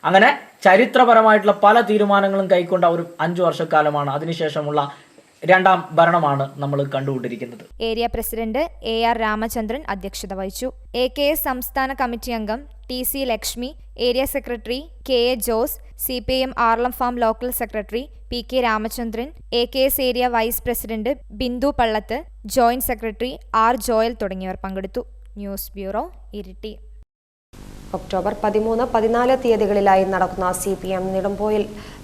അങ്ങനെ ചരിത്രപരമായിട്ടുള്ള പല തീരുമാനങ്ങളും കൈക്കൊണ്ട ഒരു 5 വർഷക്കാലമാണ്, അതിനുശേഷമുള്ള 2ാം ഭരണമാണ് നമ്മൾ കണ്ടുകൊണ്ടിരിക്കുന്നത്. ഏരിയ പ്രസിഡന്റ് AR രാമചന്ദ്രൻ അധ്യക്ഷത വഹിച്ചു. AKS സംസ്ഥാന കമ്മിറ്റി അംഗം TC Lakshmi, area secretary KA Jose, CPIM Aralam farm local secretary PK Ramachandran, AKS area vice president Bindu Pallath, joint secretary R Joel തുടങ്ങിയവർ പങ്കെടുത്തു. News bureau, Iritty. ഒക്ടോബർ 13, 14 തീയതികളിലായി നടക്കുന്ന CPM നെടുമ്പോയിൽ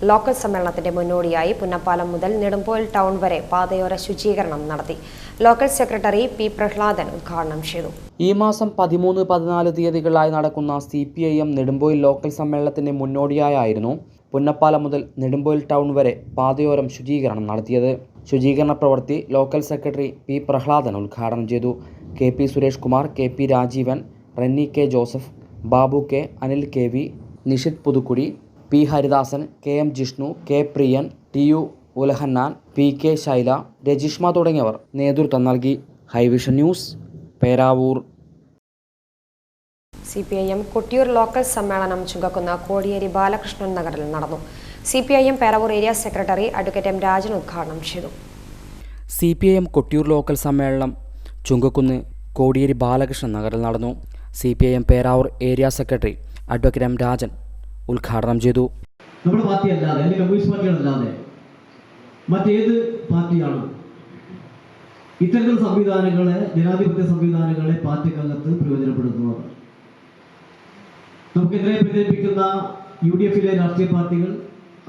ലോക്കൽ സമ്മേളനത്തിന്റെ മുന്നോടിയായി പുന്നപ്പാലം മുതൽ നെടുമ്പോയിൽ ടൗൺ വരെ പാതയോര ശുചീകരണം നടത്തി. ലോക്കൽ സെക്രട്ടറി P പ്രഹ്ലാദൻ ഉദ്ഘാടനം ചെയ്തു. ഈ മാസം 13, 14 തീയതികളിലായി നടക്കുന്ന CPIM നെടുമ്പോയിൽ ലോക്കൽ സമ്മേളനത്തിന്റെ മുന്നോടിയായിരുന്നു പുന്നപ്പാലം മുതൽ നെടുമ്പോയിൽ ടൗൺ വരെ പാതയോരം ശുചീകരണം നടത്തിയത്. ശുചീകരണ പ്രവൃത്തി ലോക്കൽ സെക്രട്ടറി P പ്രഹ്ലാദൻ ഉദ്ഘാടനം ചെയ്തു. KP Suresh Kumar, KP Rajeevan, Renny K Joseph, Babu K, Anil KV, Nishith Puthukkudi, P Haridasan, KM Jishnu, K പ്രിയൻ, TU ഉലഹന്നാൻ, PK ശൈല, രജിഷ്മ തുടങ്ങിയവർ നേതൃത്വം നൽകി. Hi Vision news, Peravoor. CPIM Kottiyoor local സമ്മേളനം ചുങ്കക്കുന്ന കോടിയേരി ബാലകൃഷ്ണൻ നഗറിൽ നടന്നു. CPIM Peravoor area secretary advocate M Rajan ഉദ്ഘാടനം ചെയ്തു. CPIM കൊട്ടിയൂർ ലോക്കൽ സമ്മേളനം ചുങ്കക്കുന്ന് കോടിയേരി ബാലകൃഷ്ണൻ നഗറിൽ നടന്നു. CPIM Peravoor area secretary advocate M Rajan ഉദ്ഘാടനം ചെയ്തു. നമ്മുടെ പാർട്ടി അല്ലാതെ, അല്ലെങ്കിൽ കമ്മ്യൂണിസ്റ്റ് പാർട്ടികളല്ലാതെ മറ്റേത് പാർട്ടിയാണ് ഇത്തരത്തിൽ സംവിധാനങ്ങളെ, ജനാധിപത്യ സംവിധാനങ്ങളെ പാർട്ടിക്കകത്ത് പ്രയോജനപ്പെടുത്തുന്നത്? നമുക്കെതിരെ പ്രചരിപ്പിക്കുന്ന UDF-ലെ രാഷ്ട്രീയ പാർട്ടികൾ,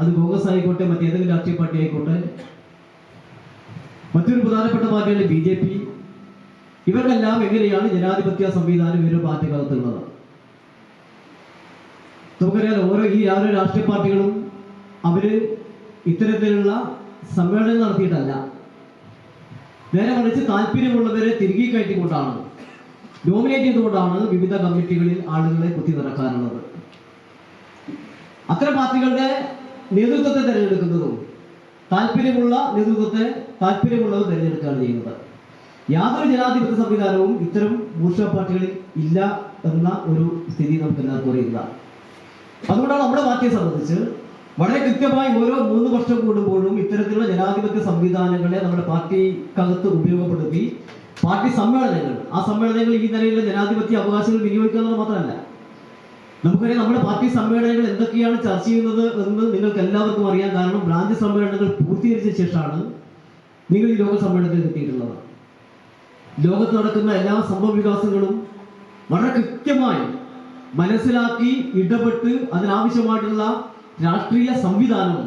അത് കോൺഗ്രസ് ആയിക്കോട്ടെ, മറ്റേതെങ്കിലും രാഷ്ട്രീയ പാർട്ടി ആയിക്കോട്ടെ, മറ്റൊരു പ്രധാനപ്പെട്ട പാർട്ടിയാണ് BJP, ഇവരെല്ലാം എങ്ങനെയാണ് ജനാധിപത്യ സംവിധാനം ഇവരുടെ പാർട്ടിക്കകത്തുള്ളത്? നമുക്കറിയാം, ഓരോ രാഷ്ട്രീയ പാർട്ടികളും അവര് ഇത്തരത്തിലുള്ള സമ്മേളനം നടത്തിയിട്ടല്ല, നേരെ മറിച്ച് താല്പര്യമുള്ളവരെ തിരികെ കയറ്റിക്കൊണ്ടാണ്, നോമിനേറ്റ് ചെയ്തുകൊണ്ടാണ് വിവിധ കമ്മിറ്റികളിൽ ആളുകളെ കുത്തി നിറക്കാറുള്ളത്. അത്തരം പാർട്ടികളുടെ നേതൃത്വത്തെ തിരഞ്ഞെടുക്കുന്നതും താല്പര്യമുള്ള നേതൃത്വത്തെ താല്പര്യമുള്ളവർ തിരഞ്ഞെടുക്കുകയാണ് ചെയ്യുന്നത്. യാതൊരു ജനാധിപത്യ സംവിധാനവും ഇത്തരം ബൂർഷ്വാ പാർട്ടികളിൽ ഇല്ല എന്ന ഒരു സ്ഥിതി നമുക്ക് എല്ലാവർക്കും അറിയുന്നതാണ്. അതുകൊണ്ടാണ് നമ്മുടെ പാർട്ടിയെ സംബന്ധിച്ച് വളരെ കൃത്യമായി ഓരോ 3 വർഷം കൂടുമ്പോഴും ഇത്തരത്തിലുള്ള ജനാധിപത്യ സംവിധാനങ്ങളെ നമ്മുടെ പാർട്ടിക്കകത്ത് ഉപയോഗപ്പെടുത്തി പാർട്ടി സമ്മേളനങ്ങൾ, ആ സമ്മേളനങ്ങൾ ഈ നിലയിലുള്ള ജനാധിപത്യ അവകാശങ്ങൾ വിനിയോഗിക്കുക എന്നത് മാത്രമല്ല, നമുക്കറിയാം നമ്മുടെ പാർട്ടി സമ്മേളനങ്ങൾ എന്തൊക്കെയാണ് ചർച്ച ചെയ്യുന്നത് എന്ന് നിങ്ങൾക്ക് എല്ലാവർക്കും അറിയാൻ. കാരണം ബ്രാഞ്ച് സമ്മേളനങ്ങൾ പൂർത്തീകരിച്ച ശേഷമാണ് നിങ്ങൾ ഈ ലോക സമ്മേളനത്തിൽ എത്തിയിട്ടുള്ളത്. ലോകത്ത് നടക്കുന്ന എല്ലാ സംഭവ വികാസങ്ങളും വളരെ കൃത്യമായി മനസ്സിലാക്കി ഇടപെട്ട് അതിനാവശ്യമായിട്ടുള്ള രാഷ്ട്രീയ സംവിധാനം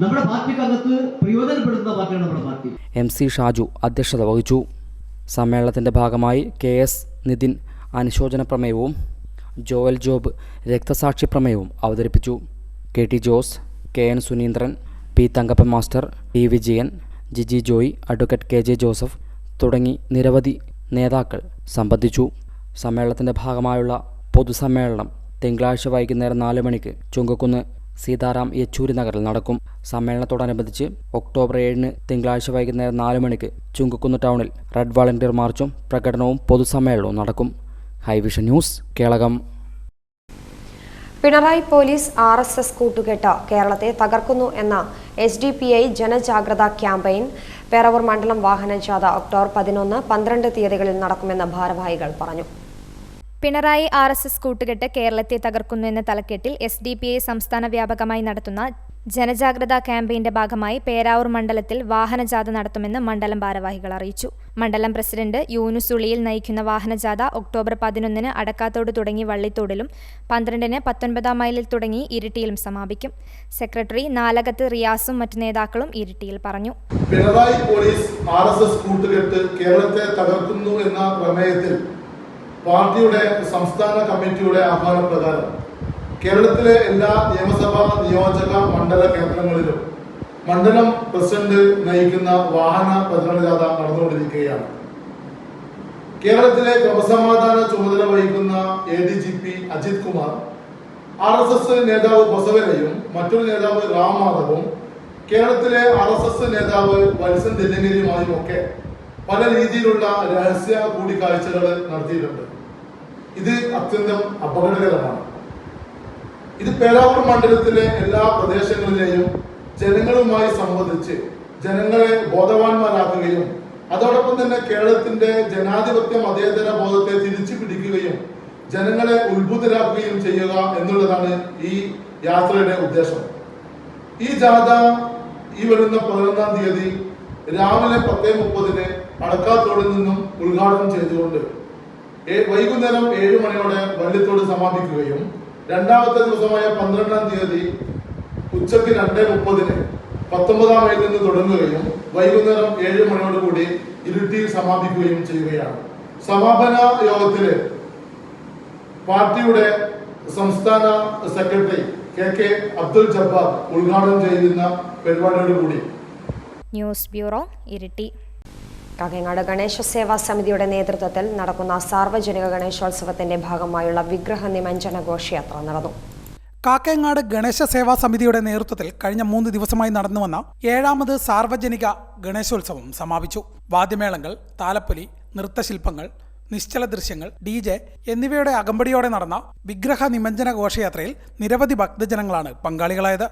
നമ്മുടെ പാർട്ടിക്കകത്ത് പ്രയോജനപ്പെടുത്തുന്ന പാർട്ടിയാണ് നമ്മുടെ പാർട്ടി. MC ഷാജു അധ്യക്ഷത വഹിച്ചു. സമ്മേളനത്തിൻ്റെ ഭാഗമായി KS നിതിൻ അനുശോചന പ്രമേയവും ജോയൽ ജോബ് രക്തസാക്ഷി പ്രമേയവും അവതരിപ്പിച്ചു. KT Jose, KN Suneendran, P Thankappan master, T Vijayan, Jiji Joy, advocate KJ Joseph തുടങ്ങി നിരവധി നേതാക്കൾ സംബന്ധിച്ചു. സമ്മേളനത്തിൻ്റെ ഭാഗമായുള്ള പൊതുസമ്മേളനം തിങ്കളാഴ്ച വൈകുന്നേരം 4 മണിക്ക് ചുങ്കക്കുന്ന് സീതാറാം യെച്ചൂരി നഗറിൽ നടക്കും. സമ്മേളനത്തോടനുബന്ധിച്ച് ഒക്ടോബർ 7 തിങ്കളാഴ്ച വൈകുന്നേരം 4 മണിക്ക് ചുങ്കക്കുന്ന് ടൗണിൽ റെഡ് വാളണ്ടിയർ മാർച്ചും പ്രകടനവും പൊതുസമ്മേളനവും നടക്കും. Hi Vision news, Kelakam. Pinarayi police RSS കൂട്ടുകെട്ട് കേരളത്തെ തകർക്കുന്നു എന്ന SDPI ജനജാഗ്രതാ ക്യാമ്പയിൻ പേരാവൂർ മണ്ഡലം വാഹനജാഥ ഒക്ടോബർ 11, 12 തീയതികളിൽ നടക്കുമെന്ന് ഭാരവാഹികൾ പറഞ്ഞു. പിണറായി RSS കൂട്ടുകെട്ട് കേരളത്തെ തകർക്കുന്നു എന്ന തലക്കെട്ടിൽ SDPI സംസ്ഥാന വ്യാപകമായി നടത്തുന്ന ജനജാഗ്രതാ ക്യാമ്പയിന്റെ ഭാഗമായി പേരാവൂർ മണ്ഡലത്തിൽ വാഹനജാഥ നടത്തുമെന്ന് മണ്ഡലം ഭാരവാഹികൾ അറിയിച്ചു. മണ്ഡലം പ്രസിഡന്റ് യൂനുസ് ഉളിയിൽ നയിക്കുന്ന വാഹനജാഥ ഒക്ടോബർ 11 അടക്കാത്തോട് തുടങ്ങി വള്ളിത്തോടിലും 12 19 മൈലിൽ തുടങ്ങി ഇരിട്ടിയിലും സമാപിക്കും. സെക്രട്ടറി നാലകത്ത് റിയാസും മറ്റു നേതാക്കളും ഇരിട്ടിയിൽ പറഞ്ഞു. പിണറായി പോലീസ് RSS കൂട്ടുകെട്ട് കേരളത്തെ തകർക്കുന്നു എന്ന പ്രമേയത്തിൽ പാർട്ടിയുടെ സംസ്ഥാന കമ്മിറ്റിയുടെ ആഹ്വാനപ്രകാരം കേരളത്തിലെ എല്ലാ നിയമസഭാ നിയോജക മണ്ഡല കേന്ദ്രങ്ങളിലും മണ്ഡലം പ്രസിഡന്റ് നയിക്കുന്ന വാഹന പ്രചരണ ജാഥ നടന്നുകൊണ്ടിരിക്കുകയാണ്. കേരളത്തിലെ ക്രമസമാധാന ചുമതല വഹിക്കുന്ന ADGP അജിത് കുമാർ, RSS നേതാവ് ബൊസവരയും മറ്റൊരു നേതാവ് റാം മാധവും കേരളത്തിലെ RSS നേതാവ് വത്സൻ തില്ലങ്കരിയുമായും ഒക്കെ പല രീതിയിലുള്ള രഹസ്യ കൂടിക്കാഴ്ചകൾ നടത്തിയിട്ടുണ്ട്. ഇത് അത്യന്തം അപകടകരമാണ്. ഇത് പേരാവൂർ മണ്ഡലത്തിലെ എല്ലാ പ്രദേശങ്ങളിലെയും ജനങ്ങളുമായി സംവദിച്ച് ജനങ്ങളെ ബോധവാന്മാരാക്കുകയും അതോടൊപ്പം തന്നെ കേരളത്തിന്റെ ജനാധിപത്യ മതേതര ബോധത്തെ തിരിച്ചു പിടിക്കുകയും ജനങ്ങളെ ഉത്ഭുതരാക്കുകയും ചെയ്യുക എന്നുള്ളതാണ് ഈ യാത്രയുടെ ഉദ്ദേശം. ഈ ജാഥ ഈ വരുന്ന 11 തീയതി രാവിലെ 10:30 അടക്കാത്തോടിൽ നിന്നും ഉദ്ഘാടനം ചെയ്തുകൊണ്ട് വൈകുന്നേരം 7 മണിയോടെ വള്ളിത്തോട് സമാപിക്കുകയും രണ്ടാമത്തെ ദിവസമായ 12 തീയതി ഉച്ചയ്ക്ക് 2:30 19 മൈലിൽ നിന്ന് തുടങ്ങുകയും വൈകുന്നേരം 7 മണിയോടുകൂടി ഇരിട്ടിയിൽ സമാപിക്കുകയും ചെയ്യുകയാണ്. സമാപന യോഗത്തില് പാർട്ടിയുടെ സംസ്ഥാന സെക്രട്ടറി KK അബ്ദുൽ ജബ്ബാർ ഉദ്ഘാടനം ചെയ്യുന്ന പരിപാടിയോടുകൂടി. News bureau, Iritty. കാക്കങ്ങാട് ഗണേശ സേവാ സമിതിയുടെ നേതൃത്വത്തിൽ നടക്കുന്ന സാർവജനിക ഗണേശോത്സവത്തിന്റെ ഭാഗമായുള്ള വിഗ്രഹ നിമഞ്ജന ഘോഷയാത്ര നടന്നു. കാക്കങ്ങാട് ഗണേശ സേവാ സമിതിയുടെ നേതൃത്വത്തിൽ കഴിഞ്ഞ 3 ദിവസമായി നടന്നുവന്ന 7ാമത് സാർവജനിക ഗണേശോത്സവം സമാപിച്ചു. വാദ്യമേളങ്ങൾ, താലപ്പൊലി, നൃത്തശില്പങ്ങൾ, നിശ്ചല ദൃശ്യങ്ങൾ, DJ എന്നിവയുടെ അകമ്പടിയോടെ നടന്ന വിഗ്രഹ നിമഞ്ജന ഘോഷയാത്രയിൽ നിരവധി ഭക്തജനങ്ങളാണ് പങ്കാളികളായത്.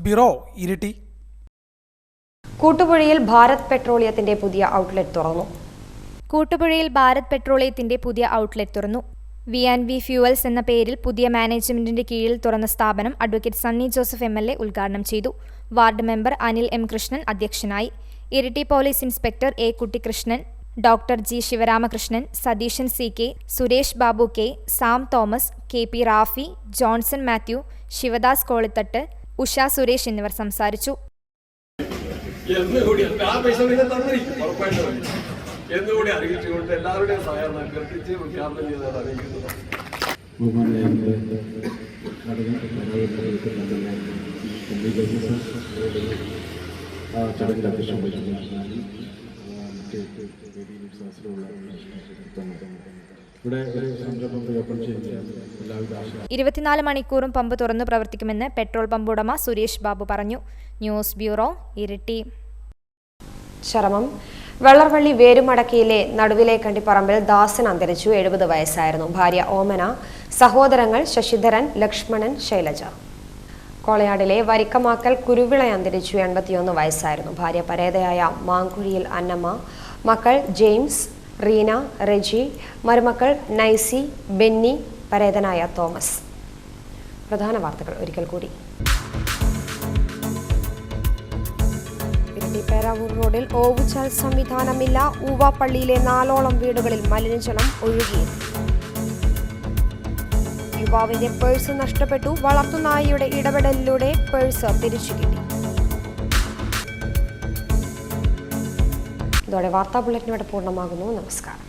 News bureau, Iritty. കൂട്ടുപുഴയിൽ ഭാരത് പെട്രോളിയത്തിന്റെ പുതിയ ഔട്ട്ലെറ്റ് തുറന്നു. കൂട്ടുപുഴയിൽ ഭാരത് പെട്രോളിയത്തിന്റെ പുതിയ ഔട്ട്ലെറ്റ് തുറന്നു. V&V ഫ്യൂവൽസ് എന്ന പേരിൽ പുതിയ മാനേജ്മെന്റിന്റെ കീഴിൽ തുറന്ന സ്ഥാപനം അഡ്വക്കേറ്റ് സണ്ണി ജോസഫ് MLA ഉദ്ഘാടനം ചെയ്തു. Ward member Anil M. Krishnan അധ്യക്ഷനായി. Iritty police inspector A. Kuttikrishnan, doctor G. Sivaramakrishnan, Satheesan CK, Suresh Babu K, Sam Thomas, KP Rafi, Johnson Mathew, Sivadas Kolithattu, Usha Suresh എന്നിവർ സംസാരിച്ചു. എന്നുകൂടി അറിയിച്ചുകൊണ്ട് എല്ലാവരുടെയും സഹായം അഭ്യർത്ഥിച്ച് ഉദ്ഘാടനം ചെയ്തത് അറിയിക്കുന്നത്. ചടങ്ങിൽ അധ്യക്ഷം ഇവിടെ 24 മണിക്കൂറും പമ്പ് തുറന്നു പ്രവർത്തിക്കുമെന്ന് പെട്രോൾ പമ്പ് ഉടമ സുരേഷ് ബാബു പറഞ്ഞു. News bureau, Iritty. ചരമം. വെള്ളർവള്ളി വേരുമടക്കിയിലെ നടുവിലേക്കണ്ടിപ്പറമ്പിൽ ദാസൻ അന്തരിച്ചു. 70 വയസ്സായിരുന്നു. ഭാര്യ ഓമന, സഹോദരങ്ങൾ ശശിധരൻ, ലക്ഷ്മണൻ, ശൈലജ. കോളയാടിലെ വരിക്കമാക്കൽ കുരുവിള അന്തരിച്ചു. 81 വയസ്സായിരുന്നു. ഭാര്യ പരേതയായ മാങ്കുഴിയിൽ അന്നമ്മ, മക്കൾ ജെയിംസ്, റീന, റെജി, മരുമക്കൾ നൈസി, ബെന്നി, പരേതനായ തോമസ്. പ്രധാന വാർത്തകൾ ഒരിക്കൽ കൂടി. പേരാവൂർ റോഡിൽ ഓവുചാൽ സംവിധാനമില്ല. ഊവാപ്പള്ളിയിലെ 4ഓളം വീടുകളിൽ മലിനജലം ഒഴുകി. യുവാവിന്റെ പേഴ്സ് നഷ്ടപ്പെട്ടു. വളർത്തുനായയുടെ ഇടപെടലിലൂടെ പേഴ്സ് തിരിച്ചുകിട്ടി. ഇതോടെ വാർത്താ ബുള്ളറ്റിൻ ഇവിടെ പൂർണ്ണമാകുന്നു. നമസ്കാരം.